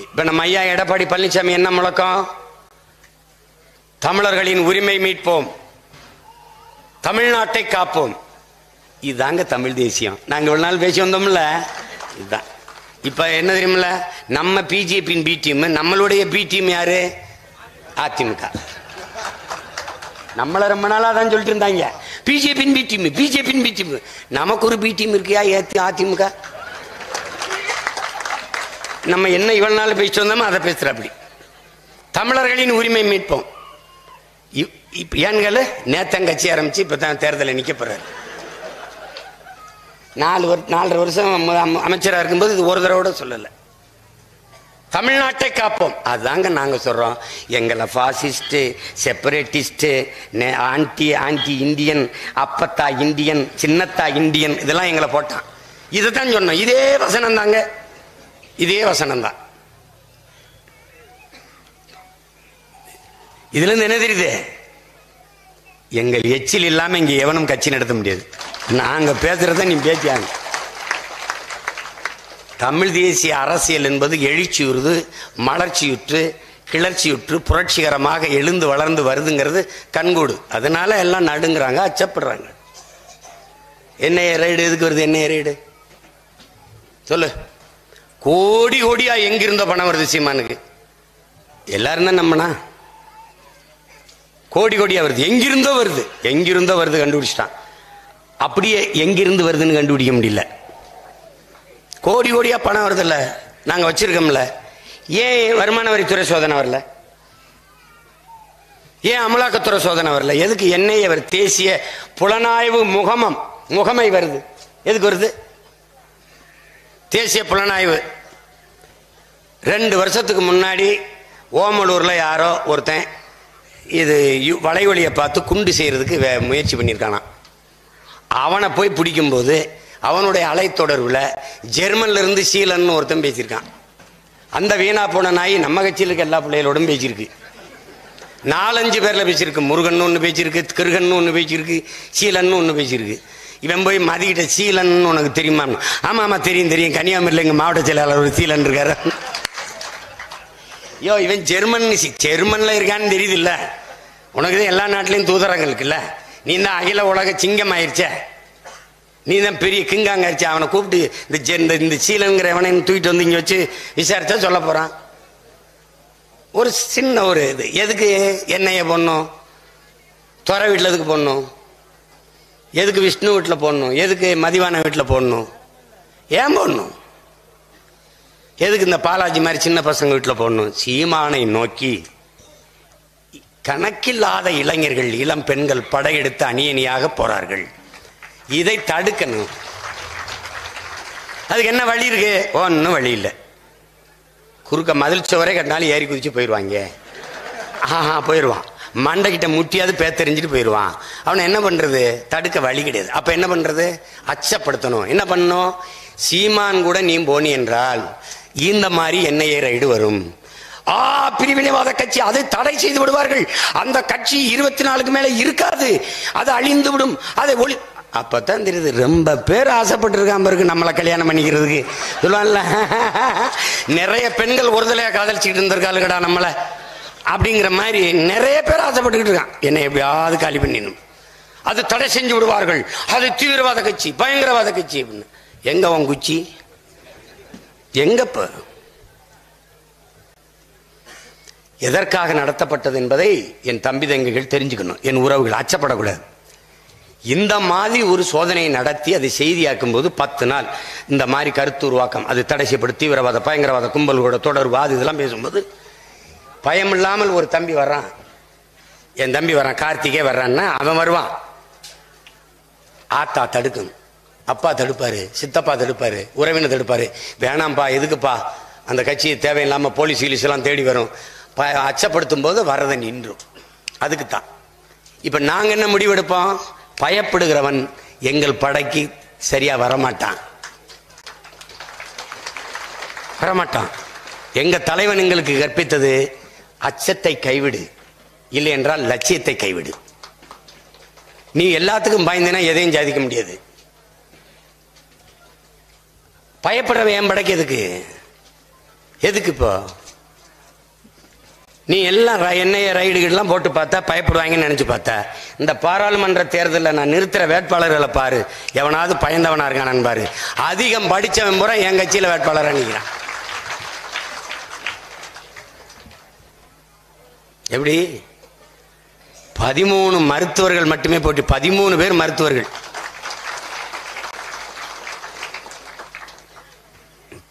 [SPEAKER 1] இப்ப நம்ம ஐயா எடப்பாடி பழனிசாமி என்ன முழக்கம்? தமிழர்களின் உரிமை மீட்போம், தமிழ்நாட்டை காப்போம். இதுதாங்க தமிழ் தேசியம். நாங்க இவ்வளவு நாள் பேசி வந்தோம்ல, இதுதான். இப்ப என்ன தெரியுமில்ல, நம்ம பிஜேபியின் பி டீம், நம்மளுடைய பி டீம் யாரு? அதிமுக. நம்மள ரொம்ப நாளா தான் சொல்லிட்டு இருந்தாங்க, பிஜேபியின் பி டீம், பிஜேபியின் பி டீம். நமக்கு ஒரு பி டீம் இருக்கியா? அதிமுக. நம்ம என்ன இவ்வளவு நாள் பேசிட்டு வந்தோமோ அதை பேசுற. அப்படி தமிழர்களின் உரிமை மீட்போம். ஏன்கள் நேத்தங்கட்சி ஆரம்பிச்சு இப்பதான் தேர்தலில் நிக்க போறாரு. 4.5 வருஷம் அமைச்சராக இருக்கும்போது இது ஒரு தடவை சொல்லல. தமிழ்நாட்டை காப்போம், அதுதாங்க நாங்க சொல்றோம். எங்களை பாசிஸ்ட், செப்பரேட்டிஸ்ட், ஆன்டி இந்தியன், அப்பத்தா இந்தியன், சின்னத்தா இந்தியன், இதெல்லாம் எங்களை போட்டான். இதைத்தான் சொன்னோம். இதே வசனம் தாங்க, இதே வசனம் தான். இதுல இருந்து என்ன தெரியுது? எங்கள் எச்சில் இல்லாம இங்க எவனும் கட்சி நடத்த முடியாது. நாங்க பேசுறத நீ பேசியாங்க. தமிழ் தேசிய அரசியல் என்பது எழுச்சியுறுது, மலர்ச்சியுற்று, கிளர்ச்சியுற்று, புரட்சிகரமாக எழுந்து வளர்ந்து வருதுங்கிறது கண்கூடு. அதனால எல்லாம் நடுங்கிறாங்க, அச்சப்படுறாங்க. என்ஐஏ ரைடு எதுக்கு வருது? என்ஐஏ ரைடு சொல்லு. கோடி கோடியா எங்கிருந்த பணம் வருது சீமானுக்கு? எல்லாரும் தான் நம்பனா? கோடி கோடியா வருது, எங்கிருந்தோ வருது, எங்கிருந்தோ வருது, கண்டுபிடிச்சிட்டான். அப்படியே எங்கிருந்து வருதுன்னு கண்டுபிடிக்க முடியல. கோடி கோடியா பணம் வருது இல்ல, நாங்க வச்சிருக்கோம்ல. ஏன் வருமான வரித்துறை சோதனை வரல? ஏன் அமலாக்கத்துறை சோதனை வரல? எதுக்கு என்ஐஏ வருது? தேசிய புலனாய்வு முகமை வருது. எதுக்கு வருது? தேசிய புலனாய்வு. 2 வருஷத்துக்கு முன்னாடி ஓமலூர்ல யாரோ ஒருத்தன் இது வளைவழியை பார்த்து குண்டு செய்யறதுக்கு முயற்சி பண்ணியிருக்கானா. அவனை போய் பிடிக்கும்போது அவனுடைய அலைத்தொடர்புல ஜெர்மன்ல இருந்து சீலன் ஒருத்தன் பேசியிருக்கான். அந்த வீணா போன நாய் நம்ம கட்சியில் இருக்க எல்லா பிள்ளைகளோடும் பேசியிருக்கு. 4-5 பேர்ல பேசியிருக்கு. முருகன் ஒன்று பேசியிருக்கு, கிருகன் ஒன்று பேசியிருக்கு, சீலன் ஒன்று பேசியிருக்கு. இவன் போய் மதிக்கிட்ட சீலன் உனக்கு தெரியுமா? ஆமா ஆமா தெரியும் தெரியும், கன்னியாகுமரியில் எங்க மாவட்ட செயலாளர் ஒரு சீலன் இருக்காரு. ஐயோ இவன் ஜெர்மன்ல இருக்கான்னு தெரியுது இல்ல உனக்குதான் எல்லா நாட்டிலையும் தூதரங்கள் இருக்குல்ல நீ தான் அகில உலக சிங்கம் ஆயிடுச்ச நீ தான் பெரிய கிங்காங்க ஆயிடுச்சு அவனை கூப்பிட்டு இந்த சீலங்கிறவனை தூக்கிட்டு வந்து இங்க வச்சு விசாரிச்சா சொல்ல போறான் ஒரு சின்ன ஒரு இது எதுக்கு என்னைய போடணும் துறை வீட்டில் எதுக்கு போடணும் எதுக்கு விஷ்ணு வீட்டில் போடணும் எதுக்கு மதிவான வீட்டில் போடணும் ஏன் போடணும் எதுக்கு இந்த பாலாஜி மாதிரி சின்ன பசங்க வீட்டில் போடணும் சீமானை நோக்கி கணக்கில்லாத இளைஞர்கள் இளம் பெண்கள் படையெடுத்து அணியணியாக போறார்கள் இதை தடுக்கணும் அதுக்கு என்ன வழி இருக்கு ஒன்னும் வழி இல்லை குறுக்க மதில் சுவரே கட்டினாலும் ஏறி குதிச்சு போயிடுவாங்க போயிடுவான் மண்டைக்கிட்ட முட்டியாவது பேத்தெறிஞ்சிட்டு போயிடுவான் அவனை என்ன பண்றது தடுக்க வழி கிடையாது அப்ப என்ன பண்றது அச்சப்படுத்தணும் என்ன பண்ணணும் சீமான் கூட நீ போனி என்றால் இந்த மாதிரி என்ஐஏ ரைடு வரும் பிரிவினைவாத கட்சி அதை தடை செய்து விடுவார்கள் அந்த கட்சி 24க்கு மேல இருக்காது அது அழிந்து விடும் அதை ஒளி அப்பதான் தெரியுது ரொம்ப பேர் ஆசைப்பட்டு இருக்காம இருக்கு நம்மளை கல்யாணம் பண்ணிக்கிறதுக்கு சொல்லுவான்ல நிறைய பெண்கள் ஒருதலையா காதலிச்சுக்கிட்டு இருந்திருக்காளுகடா நம்மளை அப்படிங்கிற மாதிரி நிறைய பேர் ஆசைப்பட்டுக்கிட்டு இருக்கான் என்னை எப்படியாவது காலி பண்ணிடணும் அது தடை செஞ்சு விடுவார்கள் அது தீவிரவாத கட்சி பயங்கரவாத கட்சி அப்படின்னு எங்க உன் குச்சி எங்கப்ப எதற்காக நடத்தப்பட்டது என்பதை என் தம்பி தங்கைகள் தெரிஞ்சுக்கணும் என் உறவுகள் அச்சப்படக்கூடாது இந்த மாதிரி ஒரு சோதனையை நடத்தி அதை செய்தியாக்கும் போது 10 நாள் இந்த மாதிரி கருத்து உருவாக்கம் அது தடை செய்யப்படும் தீவிரவாத பயங்கரவாத கும்பல்களோட தொடர்பு அது இதெல்லாம் பேசும்போது பயம் இல்லாமல் ஒரு தம்பி வர்றான் என் தம்பி வர்றான் கார்த்திகே வர்றான்னா அவன் வருவான் ஆத்தா தடுக்கும் அப்பா தடுப்பாரு சித்தப்பா தடுப்பாரு உறவினர் தடுப்பாரு வேணாம்பா எதுக்குப்பா அந்த கட்சியை தேவையில்லாம போலீஸ் கீலீஸ் எல்லாம் தேடி வரும் அச்சப்படுத்தும் போது வரதை நின்றும் அதுக்குத்தான் இப்ப நாங்க என்ன முடிவெடுப்போம் பயப்படுகிறவன் எங்கள் படைக்கு சரியா வரமாட்டான் எங்க தலைவன் எங்களுக்கு கற்பித்தது அச்சத்தை கைவிடு இல்லை என்றால் லட்சியத்தை கைவிடு நீ எல்லாத்துக்கும் பயந்தினா எதையும் சாதிக்க முடியாது பயப்படுறவன் என் படைக்கு எதுக்கு இப்போ நீ எல்லாம் என்ஐஏ ரைடுகள்லாம் போட்டு பார்த்தா பயப்படுவாங்கன்னு நினைச்சு பார்த்தா இந்த பாராளுமன்ற தேர்தலில் நான் நிறுத்துற வேட்பாளர்களை பாரு எவனாவது பயந்தவனா இருக்கானு பாரு அதிகம் படிச்சவன் பூரா என் கட்சியில வேட்பாளராக நிற்கிறான் எப்படி 13 மருத்துவர்கள் மட்டுமே போட்டி 13 பேர் மருத்துவர்கள்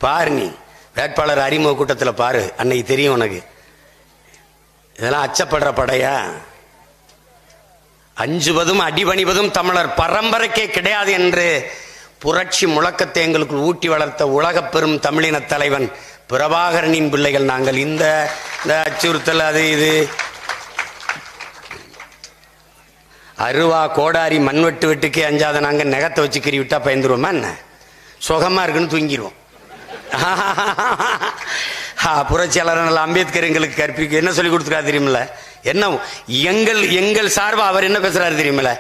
[SPEAKER 1] பாரு நீ வேட்பாளர் அறிமுக கூட்டத்தில் பாரு அன்னைக்கு தெரியும் உனக்கு இதெல்லாம் அச்சப்படுற படையா அஞ்சுவதும் அடிபணிவதும் தமிழர் பரம்பரைக்கே கிடையாது என்று புரட்சி முழக்கத்தை எங்களுக்கு ஊட்டி வளர்த்த உலக பெரும் தமிழின தலைவன் பிரபாகரனின் பிள்ளைகள் நாங்கள் இந்த அச்சுறுத்தல் அது இது அருவா கோடாரி மண்வெட்டு வெட்டுக்கே அஞ்சாத நாங்க நகத்தை வச்சு கிரி விட்டா பயந்துருவோமா என்ன சுகமா இருக்குன்னு தூங்கிடுவோம் புரட்சியாளர் அம்பேத்கர் எங்களுக்கு கற்பிக்க என்ன சொல்லி கொடுத்துருக்காரு தெரியுமில்ல என்ன எங்கள் சார்பா அவர் என்ன பேசுறாரு தெரியுமில்ல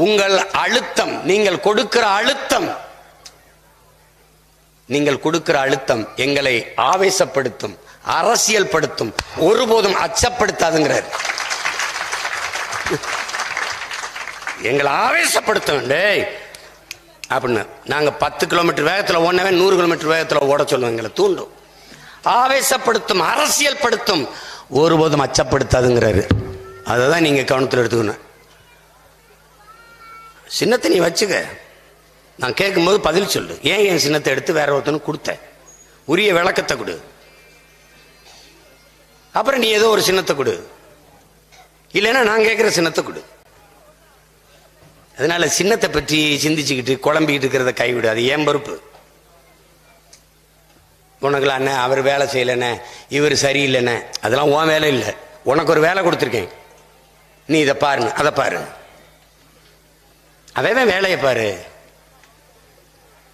[SPEAKER 1] உங்கள் அழுத்தம் நீங்கள் கொடுக்கிற அழுத்தம் எங்களை ஆவேசப்படுத்தும் அரசியல் படுத்தும் ஒருபோதும் அச்சப்படுத்தாதுங்கிறார் எங்களை ஆவேசப்படுத்தும் அப்படின்னு நாங்க 10 கிலோமீட்டர் வேகத்தில் ஓடனவே 100 கிலோமீட்டர் வேகத்தில் ஓட சொல்லுவோம் எங்களை தூண்டும் ஆவேசப்படுத்தும் அரசியல் படுத்தும் ஒருபோதும் அச்சப்படுத்தாதுங்கிறாரு அததான் நீங்க கவனத்தில் எடுத்துக்கணும் சின்னத்தை நீ வச்சுக்க நான் கேட்கும்போது பதில் சொல்லு ஏன் என் சின்னத்தை எடுத்து வேற ஒருத்தனுக்கு கொடுத்த உரிய விளக்கத்தை கொடு அப்புறம் நீ ஏதோ ஒரு சின்னத்தை கொடு இல்லைன்னா நான் கேட்கிற சின்னத்தை கொடு அதனால சின்னத்தை பற்றி சிந்திச்சுக்கிட்டு குழம்பிக்கிட்டு இருக்கிறத கைவிடு அது ஏன் பொறுப்பு உனக்குலாம் அண்ணன் அவர் வேலை செய்யலண்ணே இவர் சரியில்லைண்ணே அதெல்லாம் உன் வேலை இல்லை உனக்கு ஒரு வேலை கொடுத்துருக்கேன் நீ இதை பாருங்க அதை பாரு அவன் வேலையை பாரு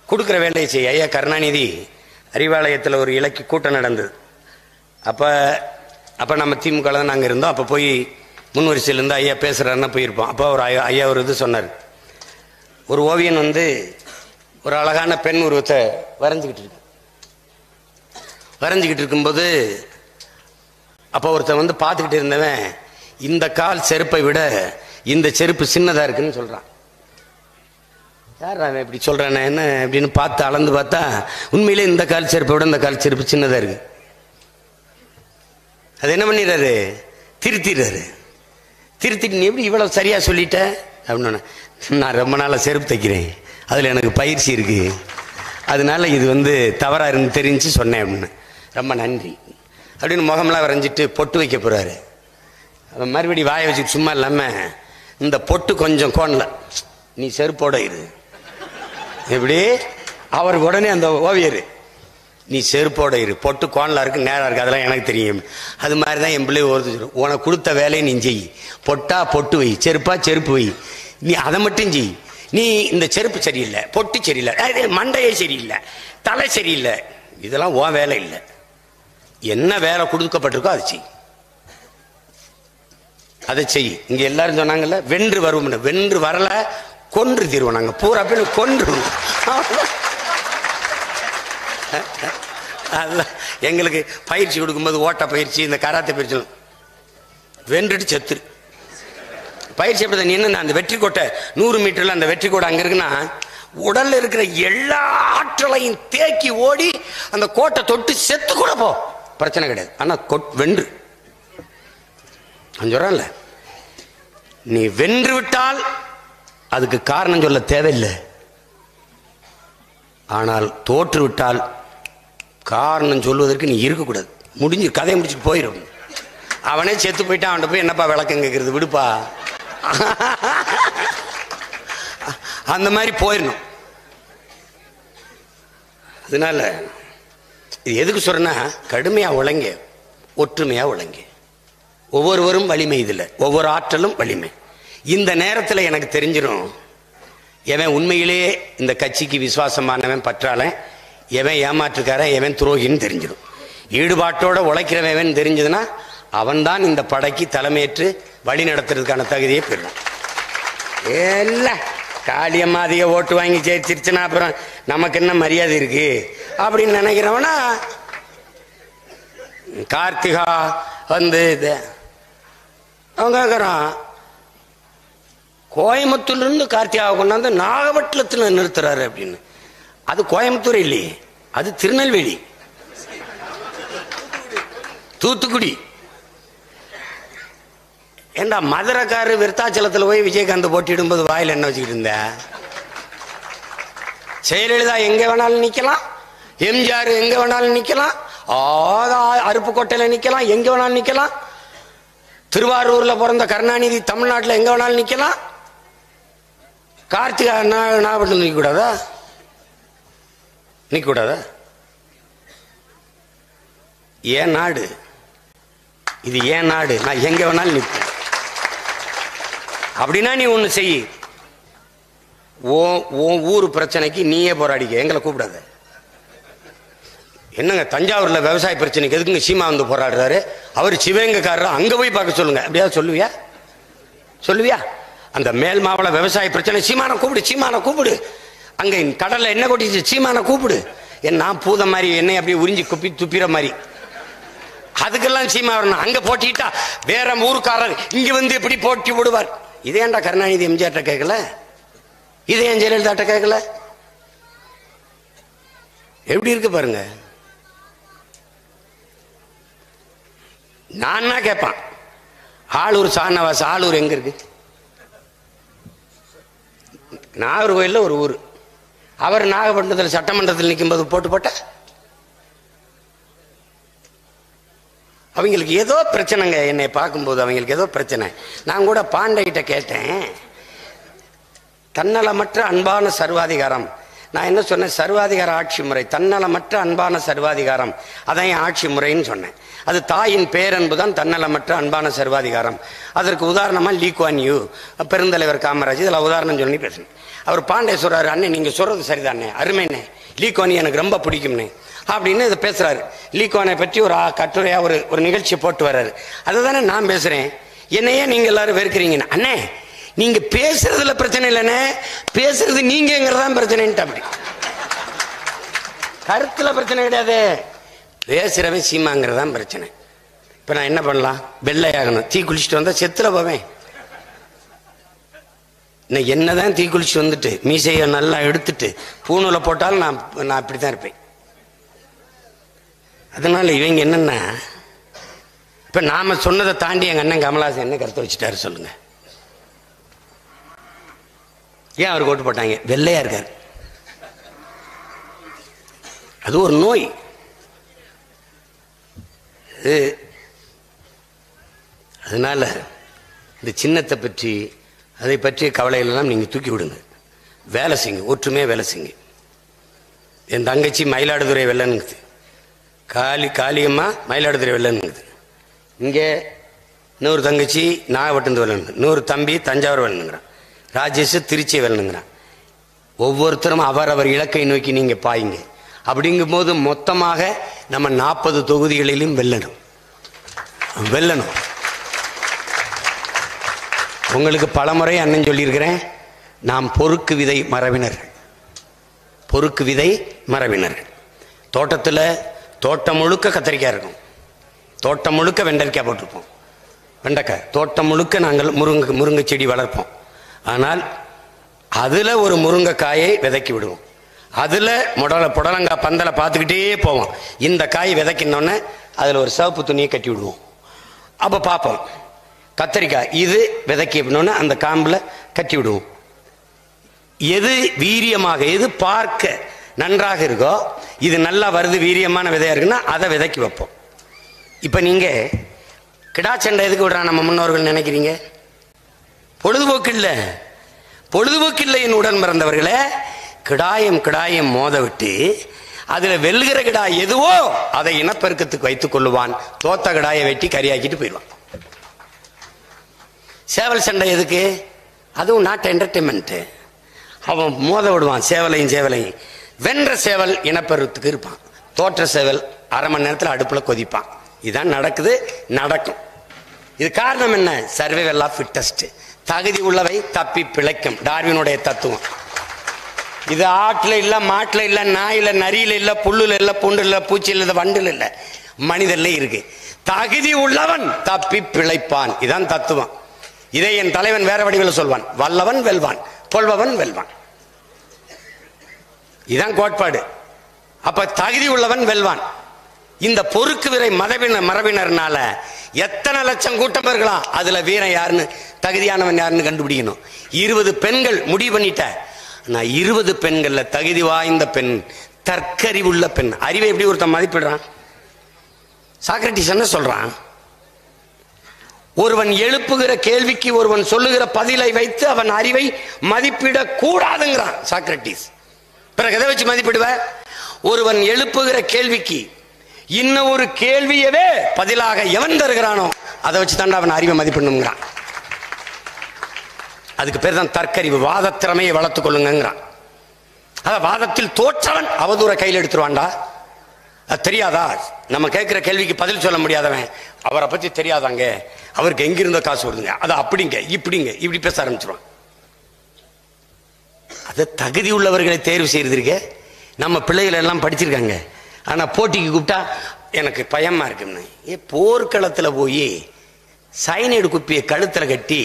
[SPEAKER 1] கொடுக்குற வேலையை செய்ய ஐயா கருணாநிதி அறிவாலயத்தில் ஒரு இலக்கிய கூட்டம் நடந்தது அப்போ நம்ம திமுக தான் நாங்கள் இருந்தோம் அப்போ போய் முன்வரிசையிலேருந்து ஐயா பேசுகிறாருன்னா போயிருப்போம் அப்போ ஒரு ஐயா ஒரு இது சொன்னார் ஒரு ஓவியன் ஒரு அழகான பெண் உருவத்தை வரைஞ்சிக்கிட்டு இருக்கும்போது அப்போ ஒருத்தன் வந்து பார்த்துக்கிட்டு இருந்தவன், இந்த கால் செருப்பை விட இந்த செருப்பு சின்னதா இருக்குன்னு சொல்றான். யார் அவன் இப்படி சொல்றானே என்ன அப்படின்னு பார்த்து அளந்து பார்த்தா உண்மையிலே இந்த கால் செருப்பை விட இந்த கால் செருப்பு சின்னதா இருக்கு. அது என்ன பண்ணிடுறாரு, திருத்திடுறாரு. திருத்திட்டு நீ எப்படி இவ்வளவு சரியா சொல்லிட்ட அப்படின்னு, நான் ரொம்ப நாளா செருப்பு தைக்கிறேன், அதுல எனக்கு பயிற்சி இருக்கு, அதனால இது வந்து தவறா இருந்து தெரிஞ்சு சொன்னேன் அப்படின்னு. ரொம்ப நன்றி அப்படின்னு முகமெல்லாம் வரைஞ்சிட்டு பொட்டு வைக்க போறாரு. அவன் மறுபடி வாயை வச்சுட்டு சும்மா இல்லாம, இந்த பொட்டு கொஞ்சம் கோணல, நீ செருப்போட இரு எப்படி. அவருக்கு உடனே அந்த ஓவியர், நீ செருப்போட இரு, பொட்டு கோணலா இருக்கு நேரா இருக்கு, அதெல்லாம் எனக்கு தெரியும். அது மாதிரிதான் என் பிள்ளை ஒருத்தர், உனக்கு கொடுத்த வேலையை நீ செய், பொட்டா பொட்டு வை, செருப்பா செருப்பு வை, நீ அதை மட்டும் செய். நீ இந்த செருப்பு சரியில்லை, பொட்டு சரியில்லை, மண்டையே சரியில்லை, தலை சரியில்லை, இதெல்லாம் உன் வேலை இல்லை. என்ன வேலை கொடுக்கப்பட்டிருக்கோ அதை செய், அதை செய். இங்க எல்லாரும் சொன்னாங்கல்ல, வென்று வருவோம், வென்று வரல கொன்று தீர்வோம், நாங்க பூரா பேர் கொன்று. அதுதான் எங்களுக்கு பயிற்சி கொடுக்கும்போது, ஓட்ட பயிற்சி, இந்த கராத்தே பயிற்சி, வென்றுட்டு செத்துரு பயிற்சி. எப்படி நீ என்ன, அந்த வெற்றி கோட்டை 100 மீட்டர்ல அந்த வெற்றி கோட்டை அங்க இருக்குன்னா, உடல்ல இருக்கிற எல்லா ஆற்றலையும் தேக்கி ஓடி அந்த கோட்டை தொட்டு செத்து கூட போ, பிரச்சனை கிடையாது. ஆனா வென்று சொல்றல, நீ வென்று விட்டால் அதுக்கு காரணம் சொல்ல தேவையில்லை. ஆனால் தோற்று விட்டால் காரணம் சொல்வதற்கு நீ இருக்கக்கூடாது. முடிஞ்சு கதையை முடிச்சுட்டு போயிடும். அவனே செத்து போயிட்டான், அவன் போய் என்னப்பா விளக்கம் கேட்கறது, விடுப்பா, அந்த மாதிரி போயிடணும். அதனால இது எதுக்கு சொல்றேன்னா, கடுமையா உழைங்க, ஒற்றுமையா உழைங்க. ஒவ்வொருவரும் வலிமை, இதுல ஒவ்வொரு ஆற்றலும் வலிமை. இந்த நேரத்தில் எனக்கு தெரிஞ்சிடும் எவன் உண்மையிலேயே இந்த கட்சிக்கு விசுவாசமானவன், பற்றாளன், எவன் ஏமாற்றுக்காரன், எவன் துரோகின்னு தெரிஞ்சிடும். ஈடுபாட்டோட உழைக்கிறவன் தெரிஞ்சதுன்னா அவன்தான் இந்த படைக்கு தலைமையேற்று வழி நடத்துறதுக்கான தகுதியை பெறுவான். எல்லாம் காளியம்மா அதிக ஓட்டு வாங்கி ஜெயிச்சிருச்சுன்னா அப்புறம் நமக்கு என்ன மரியாதை இருக்கு அப்படின்னு நினைக்கிறவனா, கார்த்திகா வந்து அவன் கேட்கறான், கோயம்புத்தூர்ல இருந்து கார்த்திகாவை கொண்டாந்து நாகப்பட்டினத்தில் நிறுத்துறாரு அப்படின்னு. அது கோயம்புத்தூர் இல்லையே, அது திருநெல்வேலி, தூத்துக்குடி. ஏண்டா மதுரைக்காரு விருத்தாச்சலத்தில் போய் விஜயகாந்த் போட்டியிடும்போது வாயில் என்ன வச்சுக்கிட்டு இருந்த? ஜெயலலிதா எங்க வேணாலும் நிக்கலாம், எம்ஜிஆர் எங்க வேணாலும் நிக்கலாம், அருப்புக்கோட்டையில நிக்கலாம், எங்க வேணாலும் நிக்கலாம், திருவாரூர்ல பிறந்த கருணாநிதி தமிழ்நாட்டில் எங்க வேணாலும் நிக்கலாம், கார்த்திகா நாகப்பட்டினம் நிக்க கூடாதா? நிக்க கூடாதா? ஏன் நாடு இது, ஏன் நாடு, நான் எங்க வேணாலும் நிற்பேன். அப்படின்னா நீ ஒண்ணு செய், ஊர் பிரச்சனைக்கு நீயே போராடிக்க, எங்களை கூப்பிடாத. என்னங்க தஞ்சாவூர்ல விவசாய பிரச்சனைக்கு எதுக்குங்க சீமா வந்து போராடுறாரு, அவர் சிவகங்கைக்காரர், அங்க போய் பார்க்க சொல்லுங்க, அப்படியாவது சொல்லுவியா? சொல்லுவியா? அந்த மேல் மாவள விவசாய பிரச்சனை, சீமான கூப்பிடு, சீமான கூப்பிடு, அங்க கடல்ல என்ன கொட்டிச்சு, சீமான கூப்பிடு. நான் பூத மாதிரி என்னை அப்படியே உறிஞ்சி குப்பி துப்பிற மாதிரி, அதுக்கெல்லாம் சீமா வரணும். அங்க போட்டிட்டா வேற ஊருக்காரர் இங்க வந்து எப்படி போட்டி விடுவார். இதேண்டா கருணாநிதி எம்ஜிஆர்ட்ட கேட்கல, இதே ஜெயலலிதாட்ட கேட்கல, எப்படி இருக்கு பாருங்க. நான் கேட்பான், ஆளூர் சானவாஸ், ஆளூர் எங்க இருக்கு? நாகர்கோயில்ல ஒரு ஊர். அவர் நாகப்பட்டினத்தில் சட்டமன்றத்தில் நிற்கும் போது போட்டு போட்ட அவங்களுக்கு ஏதோ பிரச்சனைங்க. என்னை பார்க்கும்போது அவங்களுக்கு ஏதோ பிரச்சனை. நான் கூட பாண்டைகிட்ட கேட்டேன், தன்னலமற்ற அன்பான சர்வாதிகாரம். நான் என்ன சொன்னேன், சர்வாதிகார ஆட்சி முறை, தன்னலமற்ற அன்பான சர்வாதிகாரம், அதான் ஆட்சி முறைன்னு சொன்னேன். அது தாயின் பேரன்பு தான் தன்னலமற்ற அன்பான சர்வாதிகாரம். அதற்கு உதாரணமா லீ குவான் யூ, பெருந்தலைவர் காமராஜ், இதில் உதாரணம் சொல்லி பேசுனேன். அவர் பாண்டே சொல்றாரு, அண்ணே நீங்க சொல்றது சரிதானே, அருமைண்ணே, லீ குவான் எனக்கு ரொம்ப பிடிக்கும்னே அப்படின்னு இதை பேசுறாரு. லீ குவானை பற்றி ஒரு கட்டுரையா ஒரு நிகழ்ச்சியை போட்டு வர்றாரு. அதுதானே நான் பேசுறேன். என்னையே நீங்க எல்லாரும் வெறுக்கிறீங்க. அண்ணே நீங்க பேசுறதுல பிரச்சனை இல்லைன்னு, பேசுறது நீங்கிறதான் பிரச்சனைன்ட்டு. அப்படி கருத்துல பிரச்சனை கிடையாது, பேசுறவன் சீமாங்கிறதான் பிரச்சனை. இப்போ நான் என்ன பண்ணலாம்? வெள்ளையாகணும். தீ குளிச்சுட்டு வந்தால் செத்துல போவேன். இன்னைக்கு என்னதான் தீ குளிச்சுட்டு வந்துட்டு மீசையை நல்லா எடுத்துட்டு பூணூலை போட்டாலும் நான் அப்படி தான் இருப்பேன். அதனால இவங்க என்னன்னா, இப்போ நாம சொன்னதை தாண்டி எங்கள் அண்ணன் கமலஹாசன் என்ன கருத்தை வச்சுட்டாரு சொல்லுங்க. ஏன் அவருக்கு ஓட்டு போட்டாங்க? வெள்ளையா இருக்காரு. அது ஒரு நோய். அதனால இந்த சின்னத்தை பற்றி அதை பற்றிய கவலைகளெல்லாம் நீங்கள் தூக்கி விடுங்க. வேலை செய்யுங்க, ஒற்றுமையாக வேலை செய்யுங்க. என் தங்கச்சி மயிலாடுதுறை வெள்ளனுங்குது, காளியம்மா மயிலாடுதுறை வெள்ளனுங்குது. இங்கே இன்னொரு தங்கச்சி நாகப்பட்டினத்து வெள்ளனுங்க, இன்னொரு தம்பி தஞ்சாவூர் வெள்ளனுங்கிறான், ராஜேஷ் திருச்சி வெள்ளனுங்கிறான். ஒவ்வொருத்தரும் அவரவர் இலக்கை நோக்கி நீங்கள் பாயுங்க. அப்படிங்கும்போது மொத்தமாக நம்ம 40 தொகுதிகளிலும் வெல்லணும். உங்களுக்கு பலமுறை அண்ணன் சொல்லியிருக்கிறேன், நாம் பொறுக்கு விதை மரபினர்கள். தோட்டம் முழுக்க கத்திரிக்காய் இருக்கும், தோட்டம் முழுக்க வெண்டைக்காய் போட்டிருப்போம், வெண்டைக்காய் தோட்டம் முழுக்க நாங்கள் முருங்கை செடி வளர்ப்போம். ஆனால் அதில் ஒரு முருங்கைக்காயை விதைக்கி விடுவோம். அதில் புடலங்காய் பந்தலை பார்த்துக்கிட்டே போவோம். இந்த காய் விதைக்கினோடனே அதில் ஒரு சிவப்பு துணியை கட்டி விடுவோம். அப்போ பார்ப்போம். கத்திரிக்காய் இது விதைக்கணும்னு அந்த காம்பில் கட்டி விடுவோம். எது வீரியமாக, எது பார்க்க நன்றாக இருக்கோ, இது நல்லா வருது, வீரியமான விதையா இருக்குன்னா அதை விதைக்கி வைப்போம். இப்போ நீங்கள் கிடாச்சண்டை எதுக்கு விடுறான் நம்ம முன்னோர்கள் நினைக்கிறீங்க? பொழுதுபோக்கு இல்லை என் உடன் பிறந்தவர்களே. கிடாயம் மோத விட்டு அதில் வெல்லுகிற கிடா எதுவோ அதை இனப்பெருக்கத்துக்கு வைத்துக் கொள்ளுவான். தோத்த கிடாயை வெட்டி கறியாக்கிட்டு போயிடுவான். சேவல் சண்டை எதுக்கு? அதுவும் நாட் என்டர்டைன்மெண்ட். அவன் மோத விடுவான் சேவலையும். வென்ற சேவல் இனப்பெருக்கத்துக்கு இருப்பான், தோற்ற சேவல் அரை மணி நேரத்தில் அடுப்பில் கொதிப்பான். இதுதான் நடக்கும். இது காரணம் என்ன? Survival of fittest. தகுதி உள்ளவை தப்பி பிழைக்கும், டார்வினுடைய தத்துவம். இது ஆட்டில் இல்லை, மாட்டில் இல்லை, நாயில், நரியில் இல்லை, புல்லுல இல்லை, பூண்டுல இல்லை, பூச்சியில் இல்லை, வண்டில் இல்லை, மனிதர்ல இருக்கு. தகுதி உள்ளவன் தப்பி பிழைப்பான். இதான் தத்துவம். இதை என் தலைவன் வேற வடிவில் சொல்வான். வல்லவன் வெல்வான், கொள்பவன் வெல்வான். இதான் கோட்பாடு. அப்ப தகுதி உள்ளவன் வெல்வான். இந்த பொறுக்கு விரை மரபினர்னால எத்தனை லட்சம் கூட்டம் இருக்கலாம், அதுல வீரன் யாருன்னு, தகுதியானவன் யாருன்னு கண்டுபிடிக்கணும். 20 பெண்கள் முடிவு பண்ணிட்ட. நான் 20 பெண்கள்ல தகுதி வாய்ந்த பெண், தற்கறிவுள்ள பெண். அறிவை எப்படி ஒருத்தன் மதிப்பிடுறான்? சாக்ரட்டிஸ் என்ன சொல்றான்? ஒருவன் எழுப்புகிற கேள்விக்கு ஒருவன் சொல்லுகிற பதிலை வைத்து அவன் அறிவை மதிப்பிட கூடாதுங்கிறான் சாக்ரட்டிஸ். பிறகு எதை வச்சு மதிப்பிடுவ? ஒருவன் எழுப்புகிற கேள்விக்கு இன்னும் ஒரு கேள்வியவே பதிலாக எவன் தருகிறானோ அதை வச்சு தாண்டா அவன் அறிவை மதிப்பிடணுங்கிறான். அதுக்கு பேர் தான் தற்கறிவு. வாத திறமையை வளர்த்துக் கொள்ளுங்கிறான். வாதத்தில் தோற்றவன் அவதூற கையில் எடுத்துருவான்டா. அது தெரியாதா? நம்ம கேட்கிற கேள்விக்கு பதில் சொல்ல முடியாதவன், அவரை பத்தி தெரியாதாங்க, அவருக்கு எங்கிருந்த காசு வருதுங்க, அது அப்படிங்க இப்படி பேச ஆரம்பிச்சிருவான். அது தகுதி உள்ளவர்களை தேர்வு செய்யறதுக்கு நம்ம பிள்ளைகள் எல்லாம் படிச்சிருக்காங்க. ஆனா போட்டிக்கு கூப்பிட்டா எனக்கு பயமா இருக்குன்னு, போர்க்களத்தில் போய் சைனைடு குப்பியை கழுத்துல கட்டி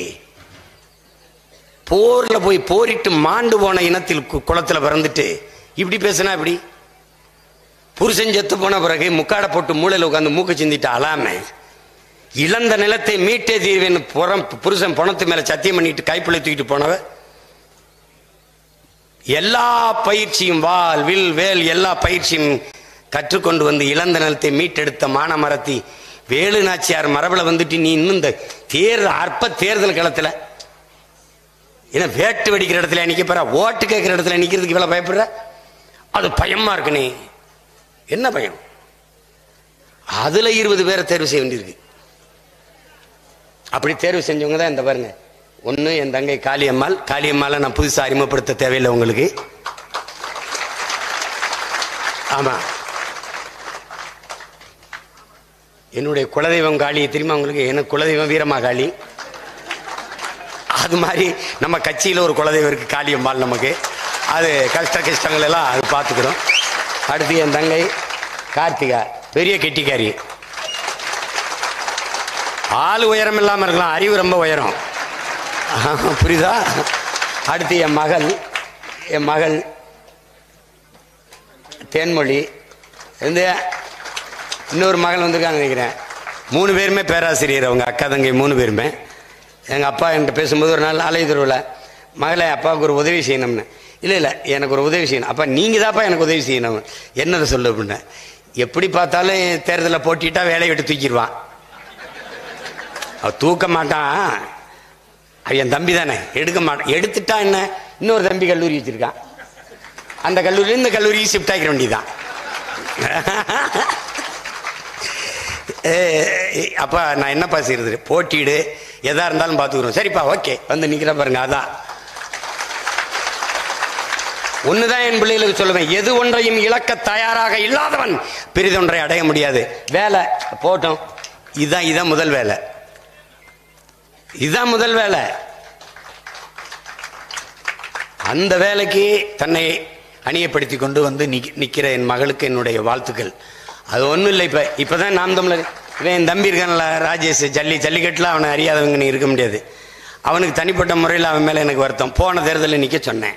[SPEAKER 1] போர்ல போய் போரிட்டு மாண்டு போன இனத்தில் குளத்துல பிறந்துட்டு இப்படி பேசினா இப்படி புருஷன் செத்து போன பிறகு முக்காடை போட்டு மூளையில் உட்காந்து மூக்க சிந்திட்டு அழாம இழந்த நிலத்தை மீட்டே தீர்வேன் புருஷன் பணத்து மேல சத்தியம் பண்ணிட்டு கைப்பிள்ளை தூக்கிட்டு போனவ எல்லா பயிற்சியும் வால் வில் வேல் எல்லா பயிற்சியும் கற்றுக்கொண்டு வந்து இழந்த நிலத்தை மீட்டெடுத்த மானமரத்தி வேலு நாச்சியார் மரபுல வந்துட்டு நீ இன்னும் இந்த அற்ப தேர்தல் களத்துல ஏன்னா வேட்டு வெடிக்கிற இடத்துல நிக்க போற, ஓட்டு கேட்கிற இடத்துல நிக்கிறதுக்கு இவ்வளவு பயப்படுற? அது பயமா இருக்கு. நீ என்ன பயம்? அதுல 20 பேரை தேர்வு செய்ய வேண்டியிருக்கு. அப்படி தேர்வு செஞ்சவங்க தான் இந்த பாருங்க. ஒண்ணு என் தங்கை காளியம்மாளை நான் புதுசா அறிமுகப்படுத்த தேவையில்லை உங்களுக்கு. ஆமா, என்னுடைய குலதெய்வம் காளி தெரியுமா உங்களுக்கு? எனக்கு குலதெய்வம் வீரமா காளி. அது மாதிரி நம்ம கட்சியில் ஒரு குலதெய்வம் இருக்கு காளியம்மாள். நமக்கு அது கஷ்டங்கள் எல்லாம் அது பார்த்துக்கிறோம். அடுத்து என் தங்கை கார்த்திகா, பெரிய கெட்டிக்காரி. ஆள் உயரம் இல்லாமல் இருக்கலாம், அறிவு ரொம்ப உயரம். புரியுதா? அடுத்து என் மகள் தேன்மொழி, இன்னொரு மகள் வந்திருக்காங்க நினைக்கிறேன். 3 பேருமே பேராசிரியர். அவங்க அக்கா தங்கை 3 பேருமே. எங்கள் அப்பா என்கிட்ட பேசும்போது ஒரு நாள் அலைதுருவில், மகளே அப்பாவுக்கு ஒரு உதவி செய்யணும்னு. இல்லை எனக்கு ஒரு உதவி செய்யணும். அப்பா நீங்கள் தான்ப்பா எனக்கு உதவி செய்யணும். என்னதை சொல்லு அப்படின்னா, எப்படி பார்த்தாலும் தேர்தலில் போட்டிட்டா வேலையை விட்டு தூக்கிடுவான். அவன் தூக்க மாட்டான், அவன் என் தம்பி தானே, எடுக்க மாட்டான். எடுத்துட்டா என்ன, இன்னொரு தம்பி கல்லூரி வச்சிருக்கான், அந்த கல்லூரியில் இந்த கல்லூரிக்கு ஷிஃப்ட் ஆகிற வேண்டியதான். அப்பா நான் என்னப்பா செய்யறது, போட்டிடு, எதா இருந்தாலும் பார்த்துக்கிறோம். சரிப்பா ஓகே, வந்து நிற்கிற பாருங்க. அதான் ஒண்ணுதான் என் பிள்ளைகளுக்கு சொல்லுவேன், எது ஒன்றையும் இழக்க தயாராக இல்லாதவன் பெரிதொன்றை அடைய முடியாது. வேலை போட்டோம், இதான் முதல் வேலை, இதுதான் முதல் வேலை. அந்த வேலைக்கு தன்னை அணியப்படுத்தி கொண்டு வந்து நிற்கிற என் மகளுக்கு என்னுடைய வாழ்த்துக்கள். அது ஒன்றும் இல்லை. இப்போதான் நாம் தமிழர், இவன் என் தம்பி இருக்கான்ல ராஜேஷ், ஜல்லிக்கட்டில் அவனை அறியாதவங்க நீ இருக்க முடியாது. அவனுக்கு தனிப்பட்ட முறையில் அவன் மேலே எனக்கு வருத்தம். போன தேர்தலில் நிற்க சொன்னேன்,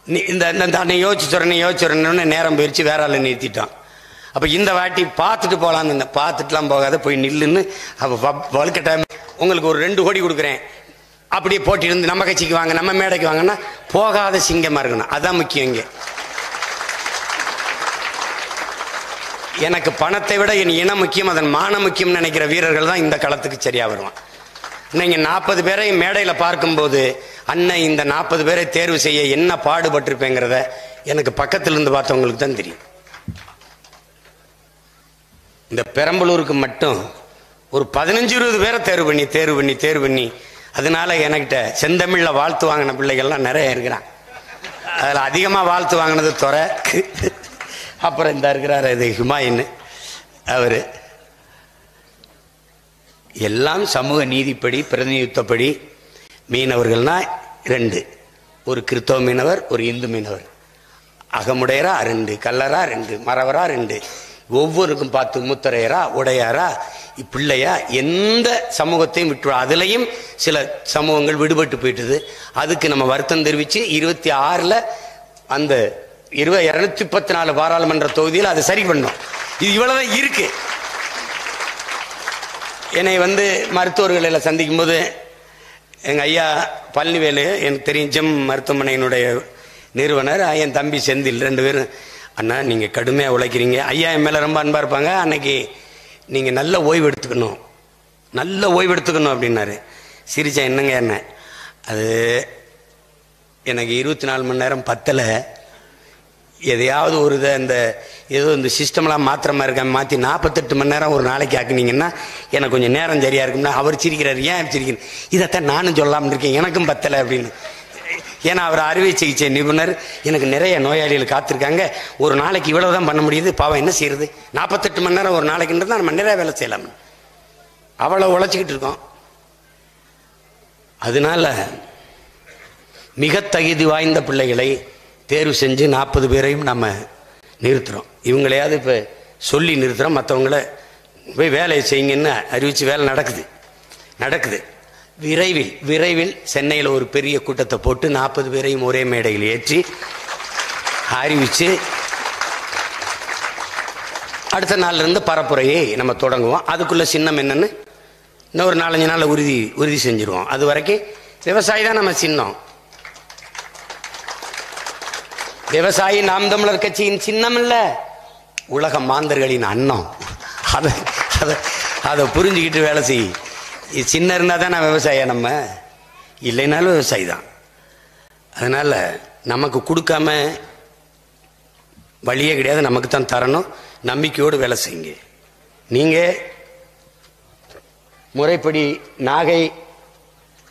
[SPEAKER 1] நீ இந்த யோசிச்சுறேன்னு நேரம் போயிடுச்சு, வேற ஆள் நிறுத்திட்டான். அப்போ இந்த வாட்டி பார்த்துட்டு போகலான்னு, பார்த்துட்டுலாம் போகாத, போய் நில்லுன்னு. அப்போ வலுக்கட்டாயம் உங்களுக்கு ஒரு 2 கோடி கொடுக்குறேன், அப்படியே போட்டியிருந்து நம்ம கட்சிக்கு வாங்க, நம்ம மேடைக்கு வாங்கன்னா போகாத சிங்கமாக இருக்கணும். அதான் முக்கியம். இங்கே எனக்கு பணத்தை விட என் இனம் முக்கியம், அதன் மானம் முக்கியம் நினைக்கிற வீரர்கள் தான் இந்த களத்துக்கு சரியா வருவான். நீங்கள் 40 பேரை மேடையில் பார்க்கும்போது, அண்ணன் இந்த 40 பேரை தேர்வு செய்ய என்ன பாடுபட்டிருப்பேங்கிறத எனக்கு பக்கத்தில் இருந்து பார்த்தவங்களுக்கு தான் தெரியும். இந்த பெரம்பலூருக்கு மட்டும் ஒரு 15-20 பேரை தேர்வு பண்ணி அதனால என்கிட்ட செந்தமிழில் வாழ்த்து வாங்கின பிள்ளைகள்லாம் நிறைய இருக்கிறான். அதில் அதிகமாக வாழ்த்து வாங்கினது துறை. அப்புறம் இந்த இருக்கிறார் இது ஹுமாயூன், அவர் எல்லாம் சமூக நீதிப்படி பிரதிநிதித்துவப்படி. மீனவர்கள்னா 2, ஒரு கிறிஸ்தவ மீனவர், ஒரு இந்து மீனவர். அகமுடையரா 2, கல்லரா 2, மறவரா 2, ஒவ்வொருக்கும் பார்த்து முத்தரையரா உடையாரா பிள்ளையா, எந்த சமூகத்தையும் விட்டு. அதுலேயும் சில சமூகங்கள் விடுபட்டு போயிட்டுது. அதுக்கு நம்ம வருத்தம் தெரிவித்து 26ல் அந்த 234 பாராளுமன்ற தொகுதியில் அதை சரி பண்ணோம். இது இவ்வளவுதான் இருக்கு. என்னை மருத்துவர்களில் சந்திக்கும் போது எங்கள் ஐயா பழனிவேலு, எனக்கு தெரியும், ஜெம் மருத்துவமனையினுடைய நிறுவனர், என் தம்பி செந்தில், 2 பேரும், அண்ணா நீங்கள் கடுமையாக உழைக்கிறீங்க. ஐயா என் மேலே ரொம்ப அன்பாக இருப்பாங்க. அன்னைக்கு நீங்கள் நல்ல ஓய்வு எடுத்துக்கணும் அப்படின்னாரு. சிரிச்சா என்னங்க என்ன, அது எனக்கு 24 மணி நேரம் பத்தலை, எதையாவது ஒரு இந்த ஏதோ இந்த சிஸ்டம்லாம் மாத்திரமா இருக்க மாற்றி 48 மணி நேரம் ஒரு நாளைக்கு ஆக்குனீங்கன்னா எனக்கு கொஞ்சம் நேரம் சரியா இருக்கும்னா அவர் சிரிக்கிறார். ஏன் சிரிக்கிறேன், இதைத்தான் நானும் சொல்லாமல் இருக்கேன், எனக்கும் பத்தலை அப்படின்னு. ஏன்னா அவர் அறுவை சிகிச்சை நிபுணர், எனக்கு நிறைய நோயாளிகள் காத்திருக்காங்க, ஒரு நாளைக்கு இவ்வளவுதான் பண்ண முடியுது, பாவம் என்ன செய்யறது, 48 மணி நேரம் ஒரு நாளைக்குன்றது நம்ம நிறைய வேலை செய்யலாம், அவ்வளோ உழைச்சிக்கிட்டு இருக்கோம். அதனால மிக தகுதி வாய்ந்த பிள்ளைகளை தேர்வு செஞ்சு 40 பேரையும் நம்ம நிறுத்துறோம். இவங்களையாவது இப்போ சொல்லி நிறுத்துறோம், மற்றவங்கள போய் வேலையை செய்யுங்கன்னு அறிவிச்சு வேலை நடக்குது. விரைவில் சென்னையில் ஒரு பெரிய கூட்டத்தை போட்டு 40 பேரையும் ஒரே மேடையில் ஏற்றி அறிவிச்சு அடுத்த நாள்ல இருந்து பரப்புரையை நம்ம தொடங்குவோம். அதுக்குள்ள சின்னம் என்னன்னு இன்னும் ஒரு 4-5 நாள் உறுதி செஞ்சிருவோம். அது வரைக்கும் விவசாயி தான் நம்ம சின்னம். விவசாயி நாம் தமிழர் கட்சியின் சின்னம் இல்ல, உலக மாந்தர்களின் அன்னம். அதை புரிஞ்சுக்கிட்டு வேலை செய். சின்ன இருந்தா தான் நான் விவசாயியா, நம்ம இல்லைனாலும் விவசாயி தான். அதனால நமக்கு கொடுக்காம வழியே கிடையாது, நமக்கு தான் தரணும். நம்பிக்கையோடு வேலை செய்யுங்க. நீங்க முறைப்படி நாகை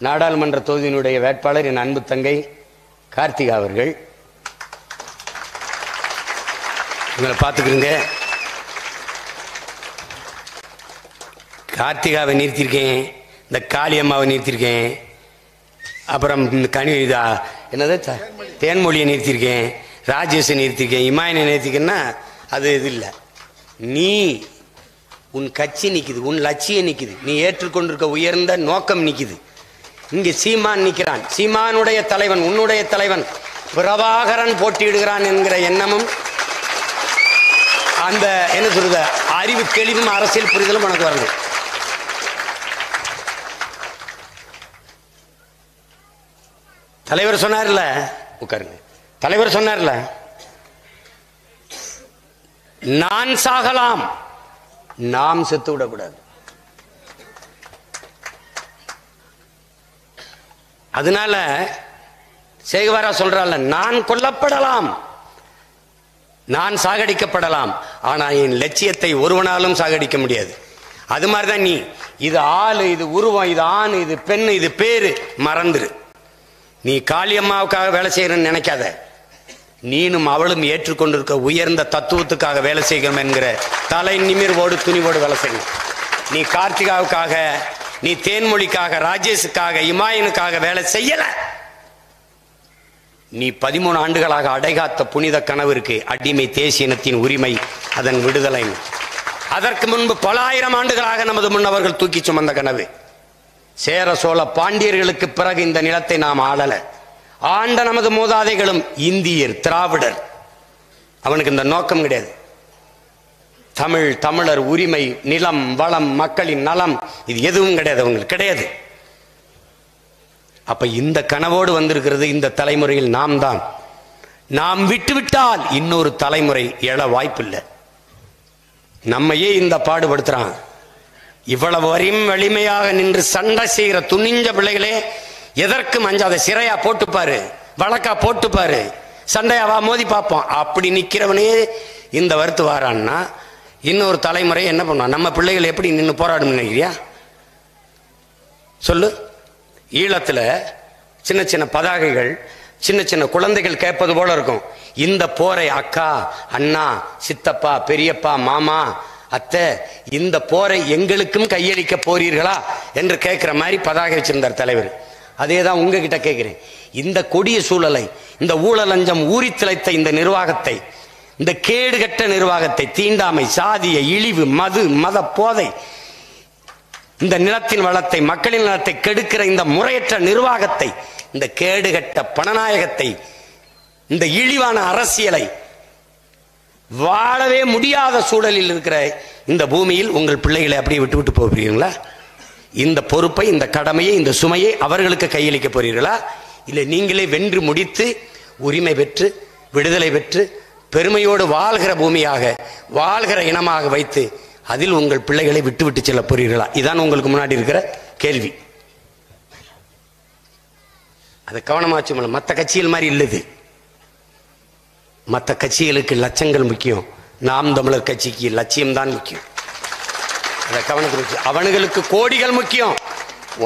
[SPEAKER 1] நாடாளுமன்ற தொகுதியினுடைய வேட்பாளர் என் அன்பு தங்கை கார்த்திகா அவர்கள், உங்களை பார்த்துக்கிறீங்க. கார்த்திகாவை நிறுத்தியிருக்கேன், இந்த காளியம்மாவை நிறுத்தியிருக்கேன், அப்புறம் என்னது தேன்மொழியை நிறுத்தியிருக்கேன், ராஜேஷை நிறுத்தியிருக்கேன், இமாயினை நிறுத்திருக்கேன்னா அது இது இல்லை. நீ உன் கட்சி நிக்குது, உன் லட்சியம் நிக்குது, நீ ஏற்றுக்கொண்டிருக்க உயர்ந்த நோக்கம் நிக்குது. இங்கு சீமான் நிற்கிறான், சீமானுடைய தலைவன், உன்னுடைய தலைவன் பிரபாகரன் போட்டியிடுகிறான் என்கிற எண்ணமும் அந்த என்ன சொல்றது அறிவு தெளிவும் அரசியல் புரிதலும் உனக்கு வரணும். தலைவர் சொன்னார்ல, உட்காருங்க, தலைவர் சொன்னார்ல, நான் சாகலாம், நாம் செத்து விடக்கூடாது. அதனால சேகுவாரா சொல்றாள், நான் கொல்லப்படலாம், நான் சாகடிக்கப்படலாம், ஆனா என் லட்சியத்தை ஒருவனாலும் சாகடிக்க முடியாது. அது மாதிரிதான் நீ, இது ஆளு, இது உருவம், இது ஆண், இது பெண், இது பேரு மறந்துரு. நீ காளியம்மாவுக்காக வேலை செய்யறன்னு நினைக்காத. நீனும் அவளும் ஏற்றுக்கொண்டிருக்க உயர்ந்த தத்துவத்துக்காக வேலை செய்யணும் என்கிற தலை நிமிர்வோடு துணிவோடு வேலை செய்யணும். நீ கார்த்திகாவுக்காக, நீ தேன்மொழிக்காக, ராஜேஷுக்காக, இமாயனுக்காக வேலை செய்யல. நீ 13 ஆண்டுகளாக அடைகாத்த புனித கனவு இருக்கு, அடிமை தேசியனத்தின் உரிமை, அதன் விடுதலை. அதற்கு முன்பு பல ஆயிரம் ஆண்டுகளாக நமது முன்னவர்கள் தூக்கி சுமந்த கனவு. சேர சோழ பாண்டியர்களுக்கு பிறகு இந்த நிலத்தை நாம் ஆளல. ஆண்ட நமது மூதாதைகளும் இந்தியர், திராவிடர். அவனுக்கு இந்த நோக்கம் கிடையாது. தமிழ், தமிழர் உரிமை, நிலம், வளம், மக்களின் நலம், இது எதுவும் கிடையாது, அவங்களுக்கு கிடையாது. அப்ப இந்த கனவோடு வந்திருக்கிறது இந்த தலைமுறையில் நாம் தான். நாம் விட்டுவிட்டால் இன்னொரு தலைமுறை எழ வாய்ப்பில்லை. நம்மையே இந்த பாடுபடுத்துறான். இவ்வளவு வலிமையாக நின்று சண்டை செய்கிற துணிஞ்ச பிள்ளைகளே எதற்கும் அஞ்சாத. சிறையா போட்டுப்பாரு, வழக்கா போட்டுப்பாரு, சண்டையாவா மோதி பார்ப்போம். அப்படி நிக்கிறவனே இந்த வருத்து வாரான்னா இன்னொரு தலைமுறை என்ன பண்ணுவான்? நம்ம பிள்ளைகள் எப்படி நின்று போராடும் நினைக்கிறியா? சொல்லு. ஈழத்துல சின்ன சின்ன பதாகைகள், சின்ன சின்ன குழந்தைகள் கேட்பது போல இருக்கும். இந்த போரை அக்கா, அண்ணா, சித்தப்பா, பெரியப்பா, மாமா, அத்தை, இந்த போரை எங்களுக்கும் கையளிக்க போறீர்களா என்று கேட்கிற மாதிரி பதாகை வச்சிருந்தார் தலைவர். அதேதான் உங்ககிட்ட கேட்கிறேன். இந்த கொடிய சூழலை, இந்த ஊழல் லஞ்சம் ஊறி திளைத்த இந்த நிர்வாகத்தை, இந்த கேடுகட்ட நிர்வாகத்தை, தீண்டாமை, சாதிய இழிவு, மது, மத போதை, இந்த நிலத்தின் வளத்தை, மக்களின் நலத்தை கெடுக்கிற இந்த முறையற்ற நிர்வாகத்தை, இந்த கேடுகட்ட பணநாயகத்தை, இந்த இழிவான அரசியலை, வாழவே முடியாத சூழலில் இருக்கிற இந்த பூமியில் உங்கள் பிள்ளைகளை அப்படியே விட்டு விட்டு போகிறீர்களா? இந்த பொறுப்பை, இந்த கடமையை, இந்த சுமையை அவர்களுக்கு கையளிக்க போறீர்களா? இல்லை நீங்களே வென்று முடித்து உரிமை பெற்று விடுதலை பெற்று பெருமையோடு வாழ்கிற பூமியாக, வாழ்கிற இனமாக வைத்து அதில் உங்கள் பிள்ளைகளை விட்டு விட்டு செல்ல போறீர்களா? இதான் உங்களுக்கு முன்னாடி இருக்கிற கேள்வி. அது கவனமாச்சு. மற்ற கட்சிகள் மாதிரி இல்லது. மற்ற கட்சிகளுக்கு லட்சங்கள் முக்கியம், நாம் தமிழர் கட்சிக்கு லட்சியம்தான் முக்கியம். அதை கவனத்தில் வச்சு, அவனுங்களுக்கு கோடிகள் முக்கியம்,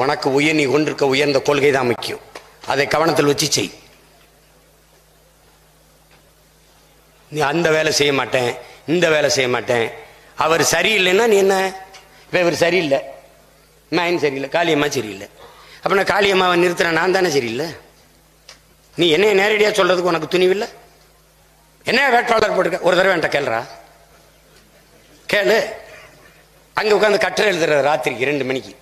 [SPEAKER 1] உனக்கு நீ கொண்டிருக்க உயர்ந்த கொள்கை தான் முக்கியம். அதை கவனத்தில் வச்சு செய். நீ அந்த வேலை செய்ய மாட்டேன், இந்த வேலை செய்ய மாட்டேன், அவர் சரியில்லைன்னா நீ என்ன? இப்போ இவர் சரியில்லை, நான் சரியில்லை, காளியம்மா சரியில்லை, அப்போ நான் காளியம்மாவை நிறுத்துறேன், நான் தானே சரியில்லை? நீ என்ன நேரடியாக சொல்றதுக்கு உனக்கு துணிவில்லை? என்ன வேட்பாளர் போட்டுக்க? ஒரு தடவை என்கிட்ட கேளுறா, கேளு. அங்கே உட்காந்து கட்டுரை எழுதுற ராத்திரிக்கு 2 மணிக்கு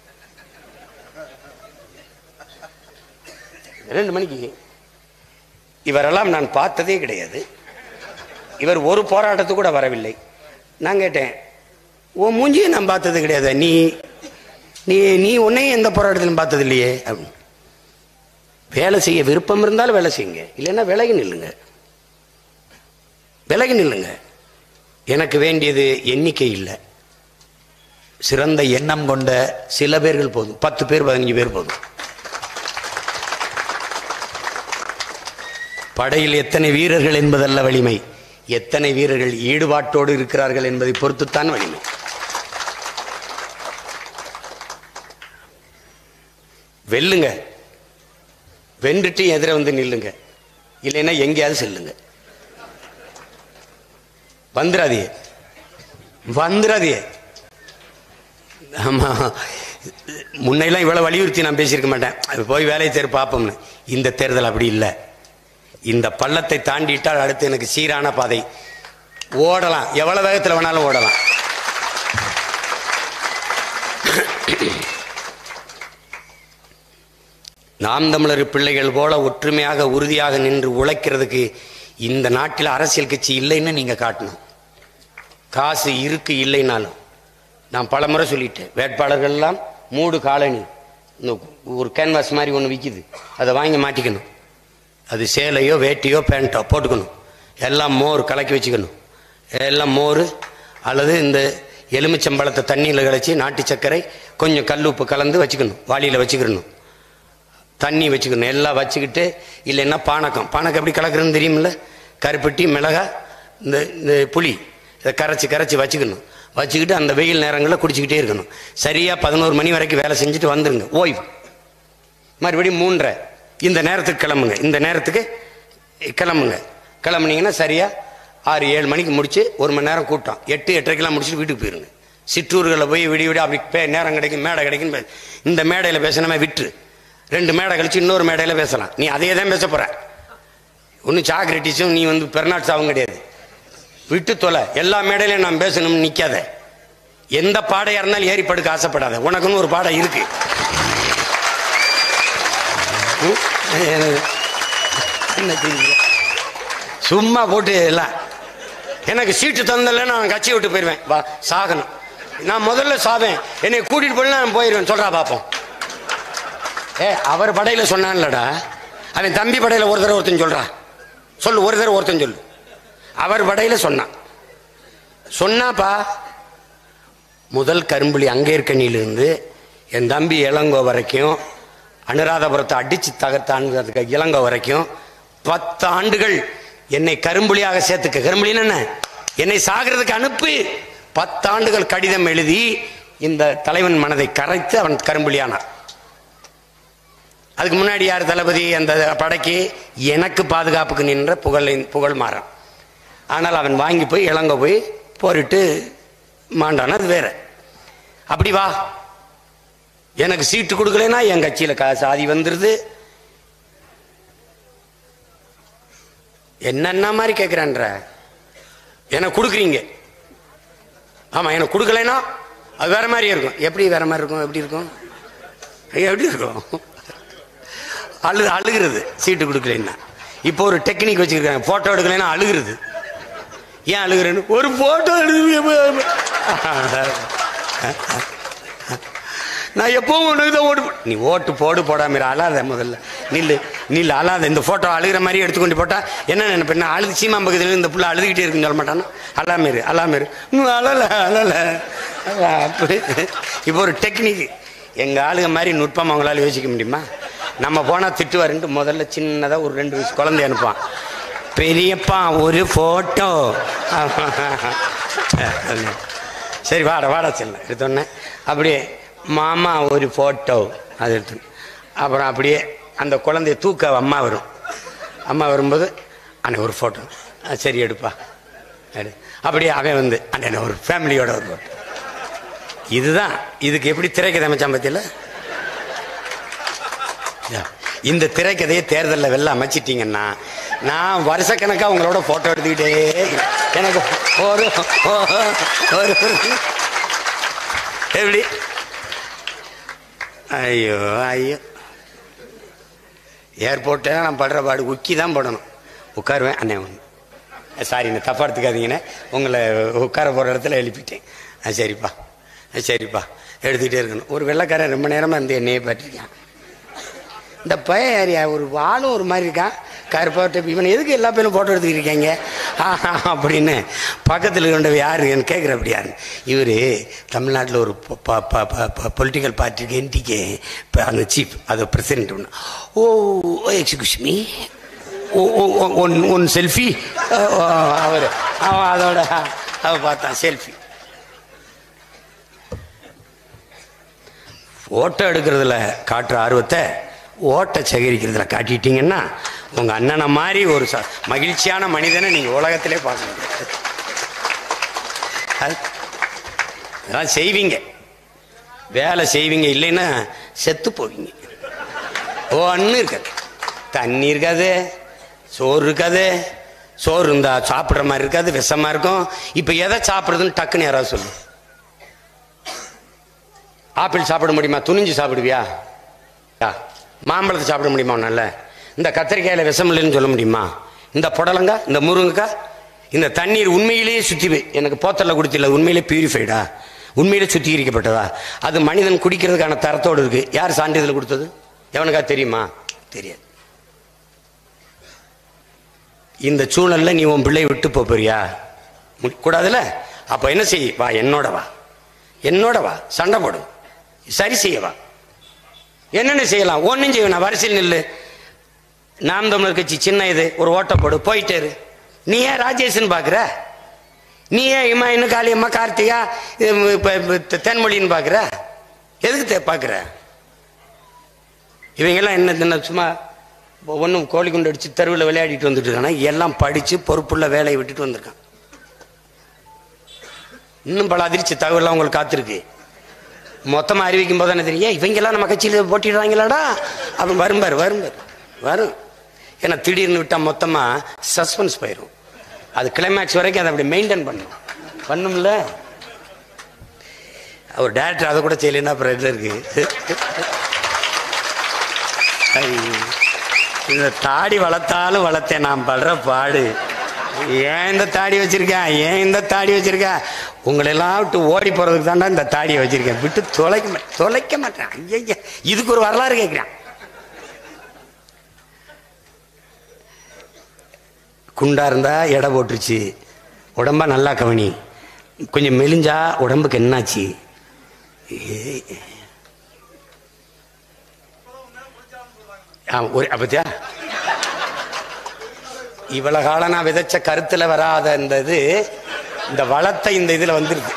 [SPEAKER 1] 2 மணிக்கு. இவரெல்லாம் நான் பார்த்ததே கிடையாது. இவர் ஒரு போராட்டத்துக்கு கூட வரவில்லை. நான் கேட்டேன், ஓ மூஞ்சியை நான் பார்த்தது கிடையாது, நீ நீ நீ உன்னையும் எந்த போராட்டத்திலும் பார்த்தது இல்லையே அப்படின்னு. வேலை செய்ய விருப்பம் இருந்தாலும் வேலை செய்யுங்க, இல்லைன்னா விலகி நில்லுங்க, விலகி நில்லுங்க. எனக்கு வேண்டியது எண்ணிக்கை இல்லை, சிறந்த எண்ணம் கொண்ட சில பேர்கள் போதும். 10 பேர் 15 பேர் போதும். படையில் எத்தனை வீரர்கள் என்பதல்ல வலிமை, எத்தனை வீரர்கள் ஈடுபாட்டோடு இருக்கிறார்கள் என்பதை பொறுத்துத்தான் வலிமை. வெல்லுங்க, வென்றுட்டு எதிர வந்து நில்லுங்க, இல்லைன்னா எங்கேயாவது செல்லுங்க. வந்துடாதே, வந்துடாதே. ஆமா, முன்னையெல்லாம் இவ்வளவு வலியுறுத்தி நான் பேசியிருக்க மாட்டேன், போய் வேலையை தேர்வு பார்ப்போம்னு. இந்த தேர்தல் அப்படி இல்லை. இந்த பள்ளத்தை தாண்டிட்டால் அடுத்து எனக்கு சீரான பாதை, ஓடலாம், எவ்வளவு வேகத்தில் வேணாலும் ஓடலாம். நாம் தமிழர் பிள்ளைகள் போல ஒற்றுமையாக உறுதியாக நின்று உழைக்கிறதுக்கு இந்த நாட்டில் அரசியல் கட்சி இல்லைன்னு நீங்க காட்டணும். காசு இருக்கு இல்லைனாலும் நான் பல முறை சொல்லிட்டேன். வேட்பாளர்கள் எல்லாம் மூடு காலனி, இந்த ஒரு கேன்வாஸ் மாதிரி ஒன்று விற்கிது, அதை வாங்கி மாட்டிக்கணும். அது சேலையோ வேட்டியோ பேண்ட்டோ போட்டுக்கணும். எல்லாம் மோர் கலக்கி வச்சுக்கணும். எல்லாம் மோர் அல்லது இந்த எலுமிச்சம்பழத்தை தண்ணியில் கழிச்சு நாட்டு சர்க்கரை கொஞ்சம் கல் உப்பு கலந்து வச்சுக்கணும். வாளியில் வச்சுக்கணும், தண்ணி வச்சுக்கணும். எல்லாம் வச்சுக்கிட்டு இல்லைன்னா பானக்கம் எப்படி கலக்குறதுன்னு தெரியுமில்ல, கருப்பட்டி மிளகா இந்த புளி இதை கரைச்சி வச்சுக்கணும். வச்சுக்கிட்டு அந்த வெயில் நேரங்களில் குடிச்சிக்கிட்டே இருக்கணும். சரியாக 11 மணி வரைக்கும் வேலை செஞ்சுட்டு வந்துடுங்க, ஓய்வு. மறுபடியும் 3:30 இந்த நேரத்துக்கு கிளம்புங்க. இந்த நேரத்துக்கு கிளம்புனீங்கன்னா சரியாக 6-7 மணிக்கு முடிச்சு 1 மணி நேரம் கூட்டம் 8-8:30 முடிச்சுட்டு வீட்டுக்கு போயிருங்க. சிற்றூர்களில் போய் விடிய அப்படி நேரம் கிடைக்கும், மேடை கிடைக்கும். இந்த மேடையில் பேசினமே விட்டு 2 மேடை கழிச்சு இன்னொரு மேடையில் பேசலாம். நீ அதே தான் பேச போற. ஒன்றும் சாக்ரட்டிஸும் நீ பெர்னாட் சாவும் கிடையாது. விட்டு தொலை. எல்லா மேடையிலையும் நான் பேசணும்னு நிற்காத. எந்த பாடையா இருந்தாலும் ஏறி படுக்க ஆசைப்படாத. உனக்குன்னு ஒரு பாடம் இருக்கு. சும்மா போட்டு எல்லாம் எனக்கு சீட்டு தந்தல நான் கட்சி விட்டு போயிடுவேன். வா சாகணும். நான் முதல்ல சாவேன். என்னை கூட்டிட்டு போய் நான் போயிடுவேன். சொல்றா பாப்போம். அவர் படையில சொன்னான்லடா, அவன் தம்பி படையில ஒரு தடவை ஒருத்தன் சொல்றா சொல்லு, ஒரு தடவை ஒருத்தன் சொல்லு. அவர் படையில சொன்னாப்பா. முதல் கரும்புலி அங்கேற்கனியிலிருந்து என் தம்பி இளங்கோ வரைக்கும், அனுராதபுரத்தை அடிச்சு தகர்த்த இளங்கோ வரைக்கும் 10 ஆண்டுகள் என்னை கரும்புலியாக சேர்த்துக்க. கரும்புலின்னு என்ன? என்னை சாகிறதுக்கு அனுப்பி 10 ஆண்டுகள் கடிதம் எழுதி இந்த தலைவன் மனதை கரைத்து அவன் கரும்புலியானான். அதுக்கு முன்னாடி யார் தளபதி? அந்த படைக்கு எனக்கு பாதுகாப்புக்கு நின்ற புகழ் மாறான். ஆனால் அவன் வாங்கி போய் இளங்க போய் போரிட்டு மாண்டான, அது வேற. அப்படி வா, எனக்கு சீட்டு கொடுக்கலன்னா என் கட்சியில சாதி வந்துருது. என்னென்ன மாதிரி கேட்கிறான்ற. எனக்கு கொடுக்குறீங்க, ஆமா எனக்கு கொடுக்கலன்னா அது வேற மாதிரி இருக்கும். எப்படி வேற மாதிரி இருக்கும்? எப்படி இருக்கும்? அழுகிறது சீட்டு கொடுக்கலன்னா. இப்போ ஒரு டெக்னிக் வச்சிருக்காங்க, போட்டோ எடுக்கலைன்னா அழுகிறது. ஏன் அழுகிறேன்னு ஒரு போட்டோ எடுத்து நான் எப்பவும் உனக்கு தான் ஓட்டு. நீ ஓட்டு போடாம அழாத. முதல்ல நில்லு அழாத. இந்த போட்டோ அழுகிற மாதிரி எடுத்துக்கொண்டு போட்டா என்ன நினைப்பேன்? அழுது சீமா பக்கத்துல இந்த புள்ள அழுதுகிட்டே இருக்குன்னு சொல்ல மாட்டானா? அழாமேரு அழல. அப்படி இப்போ ஒரு டெக்னிக். எங்க ஆளுங்க மாதிரி நுட்பம் அவங்களால யோசிக்க முடியுமா? நம்ம போனா திட்டுவாருன்ட்டு முதல்ல சின்னதா ஒரு 2 வயசு குழந்தை அனுப்பான். பெரியப்பா ஒரு போட்டோ. சரி வாடா செல்ல எடுத்தோன்னே அப்படியே மாமா ஒரு போட்டோ அது எடுத்து. அப்புறம் அப்படியே அந்த குழந்தைய தூக்க அம்மா வரும்போது அண்ணன் ஒரு போட்டோ. சரி எடுப்பா. அப்படியே அவன் அண்ணன் ஒரு ஃபேமிலியோட ஒரு போட்டோ. இதுதான். இதுக்கு எப்படி திரைக்கதை அமைச்சான் பத்தியில? இந்த திரைக்கதையை தேர்தலில் வெளில அமைச்சிட்டீங்கன்னா நான் வருஷக்கணக்கா உங்களோட போட்டோ எடுத்துக்கிட்டே எனக்கு ஒரு எப்படி? ஐயோ ஏர்போர்ட்டை நான் படுற பாடு உக்கி தான் போடணும். உட்காருவேன். அண்ணே சாரி நான் தப்பா எடுத்துக்காதீங்கண்ணே, உங்களை உட்கார போகிற இடத்துல எழுப்பிட்டேன். சரிப்பா எடுத்துக்கிட்டே இருக்கணும். ஒரு வெள்ளைக்காரன் ரொம்ப நேரமாக இருந்து என்னையே பார்த்துருக்கான். இந்த பையன் யாரியா ஒரு ஆளும் ஒரு மாதிரி இருக்கான், கருப்பாட்ட. இவன் எதுக்கு எல்லா பேரும் போட்டோ எடுத்துக்கிட்டு இருக்காங்க அப்படின்னு பக்கத்தில் இருந்தவ யாருன்னு கேட்குற. அப்படி யாரு? இவர் தமிழ்நாட்டில் ஒரு பொலிட்டிக்கல் பார்ட்டிக்கு என்டிகே அந்த சீஃப், அது பிரசிடென்ட். ஒன்று எக்ஸ்கியூஸ் மீ, ஒன் செல்ஃபி. அதோட பார்த்தான் செல்ஃபி. போட்டோ எடுக்கிறதுல காட்டுற ஆர்வத்தை ஓட்டை சேகரிக்கிறதுல காட்டிட்டீங்கன்னா உங்க அண்ணனை மாதிரி ஒரு மகிழ்ச்சியான மனிதனை நீங்க உலகத்திலே பார்க்க முடியாது. அதெல்லாம் செய்வீங்க, வேலை செய்வீங்க, இல்லைன்னா செத்து போவீங்க. ஒன்றும் இருக்காது, தண்ணி இருக்காது, சோறு இருக்காது. சோறு இருந்தா சாப்பிட்ற மாதிரி இருக்காது, விஷமா இருக்கும். இப்போ எதை சாப்பிட்றதுன்னு டக்குன்னு யாராவது சொல்லு. ஆப்பிள் சாப்பிட முடியுமா? துணிஞ்சு சாப்பிடுவியா? மாம்பழத்தை சாப்பிட முடியுமா? நல்ல இந்த கத்திரிக்காயில விஷம் இல்லைன்னு சொல்ல முடியுமா? இந்த புடலங்காய், இந்த முருங்கைக்காய், இந்த தண்ணீர் உண்மையிலேயே எனக்கு போத்தல்ல குடித்தில்ல, உண்மையிலே பியூரிஃபைடா, உண்மையிலே சுத்திகரிக்கப்பட்டதா? அது மனிதன் குடிக்கிறதுக்கான தரத்தோடு இருக்கு. யார் சான்றிதழ் கொடுத்தது? எவனுக்கா தெரியுமா? தெரியாது. இந்த சூழல்ல நீ உன் பிள்ளை விட்டு போறியா? கூடாதுல்ல. அப்ப என்ன செய்ய? வா, என்னோட வா, என்னோட வா, சண்டை போடு, சரி செய்யவா. என்னென்ன செய்யலாம்? ஒன்னும் செய்யணும். வரிசையில் நில்லு. நாம் தமிழர் கட்சி சின்ன இது, ஒரு ஓட்ட போடு, போயிட்டே இரு. நீ ஏன் ராஜேஷன் பாக்குற? நீ ஏன் இம்மா இன்னும் காளியம்மா கார்த்திகா தென்மொழின்னு பாக்குற? எதுக்கு பாக்குற? இவங்கெல்லாம் என்ன சும்மா ஒன்றும் கோழி குண்டு அடிச்சு தெருவில் விளையாடிட்டு வந்துட்டு இருக்கானா? எல்லாம் படிச்சு பொறுப்புள்ள வேலையை விட்டுட்டு வந்திருக்கான். இன்னும் பல அதிர்ச்சி தகவலாம் உங்களுக்கு காத்திருக்கு. மொத்தமாக அறிவிக்கும் போது என்ன தெரியும்? இவங்கெல்லாம் நம்ம கட்சியில் போட்டிடுறாங்களாடா அப்படின்னு வரும்பார் வரும். ஏன்னா திடீர்னு விட்டால் மொத்தமாக சஸ்பென்ஸ் போயிடும். அது கிளைமேக்ஸ் வரைக்கும் அதை அப்படி மெயின்டைன் பண்ணும்ல. அவர் டேரக்டர் அதை கூட செய்யலைன்னா அப்புறம் எதில் இருக்கு? இந்த தாடி வளர்த்தாலும் வளர்த்தேன், நான் படுற பாடு. ஏன் இந்த தாடி வச்சிருக்கேன்? உங்களெல்லாம் விட்டு ஓடி போறதுக்கு தாண்டா இந்த தாடியை வச்சிருக்கேன். விட்டு தொலைக்க மாட்டேன். ஐயா, இதுக்கு ஒரு வரலாறு கேட்கிறேன். குண்டா இருந்தா எடை போட்டுருச்சு, உடம்பா நல்லா கவனி. கொஞ்சம் மெலிஞ்சா உடம்புக்கு என்னாச்சு? அப்பத்தியா இவ்வளவு காலம் நான் விதைச்ச கருத்துல வராத இந்த வளத்தை இந்த இதுல வந்துருக்கு.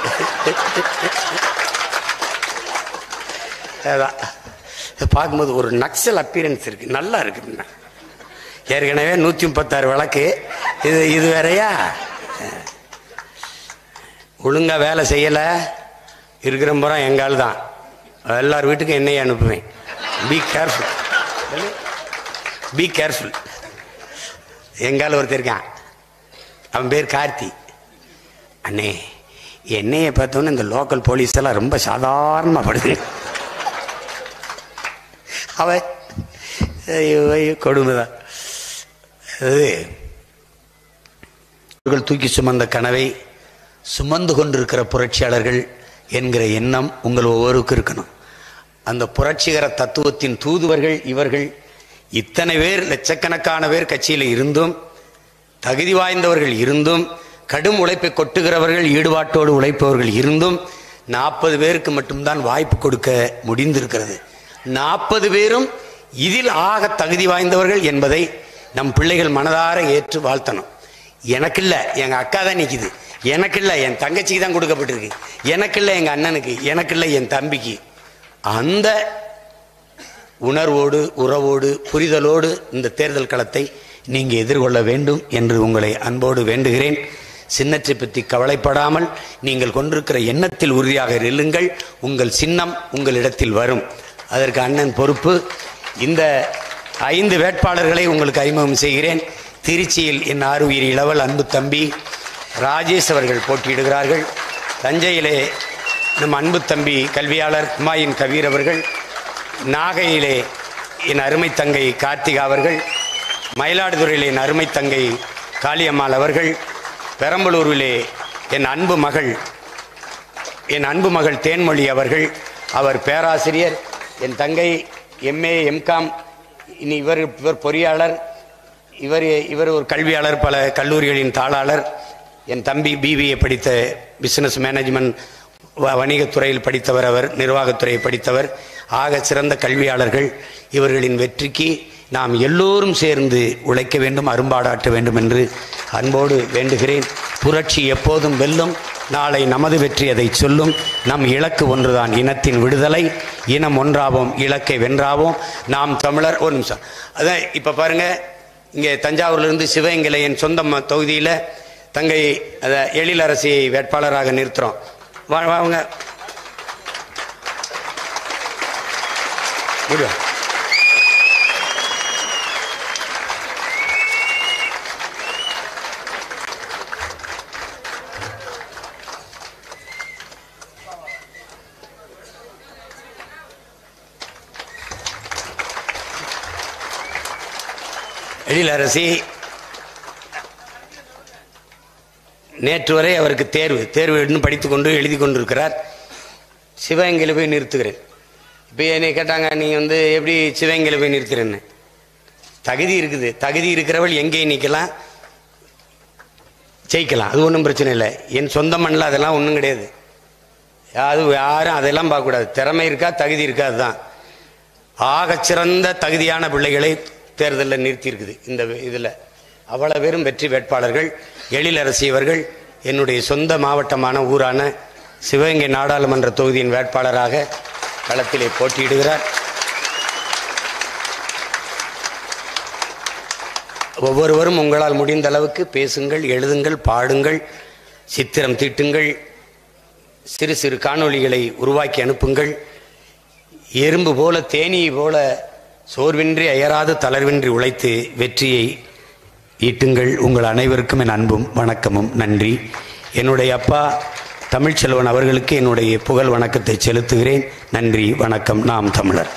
[SPEAKER 1] பார்க்கும்போது ஒரு நக்சல் அப்பியரன்ஸ் இருக்கு, நல்லா இருக்கு. ஏற்கனவே 136 வழக்கு, இது வேறையா? ஒழுங்கா வேலை செய்யல, இருக்கிற முறை எங்கால் தான். எல்லார் வீட்டுக்கும் என்னையே அனுப்புவேன். Be careful. எங்கால ஒருத்தர் இருக்கான், அவன் பேர் கார்த்தி. அண்ணே, என்னைய பார்த்தோன்னு இந்த லோக்கல் போலீஸ் எல்லாம் ரொம்ப சாதாரணமா படுது. அவன் கொடுமைதான். தூக்கி சுமந்த கனவை சுமந்து கொண்டிருக்கிற புரட்சியாளர்கள் என்கிற எண்ணம் உங்கள் ஒவ்வொருக்கும் இருக்கணும். அந்த புரட்சிகர தத்துவத்தின் தூதுவர்கள் இவர்கள். இத்தனை பேர், லட்சக்கணக்கான பேர் கட்சியில் இருந்தும், தகுதி வாய்ந்தவர்கள் இருந்தும், கடும் உழைப்பை கொட்டுகிறவர்கள், ஈடுபாட்டோடு உழைப்பவர்கள் இருந்தும் 40 பேருக்கு மட்டும்தான் வாய்ப்பு கொடுக்க முடிந்திருக்கிறது. 40 பேரும் இதில் ஆக தகுதி வாய்ந்தவர்கள் என்பதை நம் பிள்ளைகள் மனதார ஏற்று வாழ்த்தணும். எனக்கு இல்லை, எங்க அக்கா தான் நிற்கிது. எனக்கு இல்லை, என் தங்கச்சிக்கு தான் கொடுக்கப்பட்டிருக்கு. எனக்கு இல்லை, எங்க அண்ணனுக்கு. எனக்கு இல்லை, என் தம்பிக்கு. அந்த உணர்வோடு, உறவோடு, புரிதலோடு இந்த தேர்தல் களத்தை நீங்க எதிர்கொள்ள வேண்டும் என்று உங்களை அன்போடு வேண்டுகிறேன். சின்னத்தை பற்றி கவலைப்படாமல் நீங்கள் கொண்டிருக்கிற எண்ணத்தில் உறுதியாக நில்லுங்கள். உங்கள் சின்னம் உங்களிடத்தில் வரும். அதற்கு அண்ணன் பொறுப்பு. இந்த 5 வேட்பாளர்களை உங்களுக்கு அறிமுகம் செய்கிறேன். திருச்சியில் என் ஆறுயிர் இளவல் அன்பு தம்பி ராஜேஷ் அவர்கள் போட்டியிடுகிறார்கள். தஞ்சையிலே நம் அன்பு தம்பி கல்வியாளர் ஹுமாயூன் கபீர் அவர்கள், நாகையிலே என் அருமை தங்கை கார்த்திகா அவர்கள், மயிலாடுதுறையிலே என் அருமை தங்கை காளியம்மாள் அவர்கள், பெரம்பலூரிலே என் அன்பு மகள் தேன்மொழி அவர்கள், அவர் பேராசிரியர். என் தங்கை MA MCom, இனி இவர் பொறியாளர், இவர் ஒரு கல்வியாளர், பல கல்லூரிகளின் தாளாளர். என் தம்பி BBA படித்த பிசினஸ் மேனேஜ்மெண்ட் வணிகத்துறையில் படித்தவர், அவர் நிர்வாகத்துறையை படித்தவர். ஆக சிறந்த கல்வியாளர்கள். இவர்களின் வெற்றிக்கு நாம் எல்லோரும் சேர்ந்து உழைக்க வேண்டும், அரும்பாடாற்ற வேண்டும் என்று அன்போடு வேண்டுகிறேன். புரட்சி எப்போதும் வெல்லும். நாளை நமது வெற்றி அதை சொல்லும். நம் இலக்கு ஒன்றுதான், இனத்தின் விடுதலை. இனம் ஒன்றாவோம், இலக்கை வென்றாவோம். நாம் தமிழர். ஒரு நிமிஷம். அதான் இப்ப பாருங்க, இங்கே தஞ்சாவூர்லேருந்து சிவகங்கையில் என் சொந்த தொகுதியில் தங்கை எழிலரசியை வேட்பாளராக நிறுத்துறோம். வாங்க. எழிலரசி நேற்று வரை அவருக்கு தேர்வு இன்னும் படித்துக்கொண்டு எழுதி கொண்டிருக்கிறார். சிவகங்கையில் போய் நிறுத்துகிறேன். இப்போ என்னை கேட்டாங்க, நீ எப்படி சிவகங்கையில் போய் நிறுத்துறேன்னு. தகுதி இருக்குது. தகுதி இருக்கிறவள் எங்கேயும் நிற்கலாம், ஜெயிக்கலாம். அது ஒன்றும் பிரச்சனை இல்லை. என் சொந்த மண்ணில் அதெல்லாம் ஒன்றும் கிடையாது. அது யாரும் அதெல்லாம் பார்க்கக்கூடாது. திறமை இருக்கா, தகுதி இருக்கா, அதுதான். ஆகச்சிறந்த தகுதியான பிள்ளைகளை தேர்தலில் நிறுத்தியிருக்குது. இந்த இதில் அவ்வளோ பேரும் வெற்றி வேட்பாளர்கள். எழிலரசி அவர்கள் என்னுடைய சொந்த மாவட்டமான ஊரான சிவகங்கை நாடாளுமன்ற தொகுதியின் வேட்பாளராக களத்திலே போட்டியிடுகிறார். ஒவ்வொருவரும் உங்களால் முடிந்த அளவுக்கு பேசுங்கள், எழுதுங்கள், பாடுங்கள், சித்திரம் தீட்டுங்கள், சிறு சிறு காணொளிகளை உருவாக்கி அனுப்புங்கள். எறும்பு போல தேனீயை போல சோர்வின்றி அயராது தளர்வின்றி உழைத்து வெற்றியை ஈட்டுங்கள். உங்கள் அனைவருக்கும் என் அன்பும் வணக்கமும் நன்றி. என்னுடைய அப்பா தமிழ்ச்செல்வன் அவர்களுக்கு என்னுடைய புகழ் வணக்கத்தை செலுத்துகிறேன். நன்றி, வணக்கம். நாம் தமிழர்.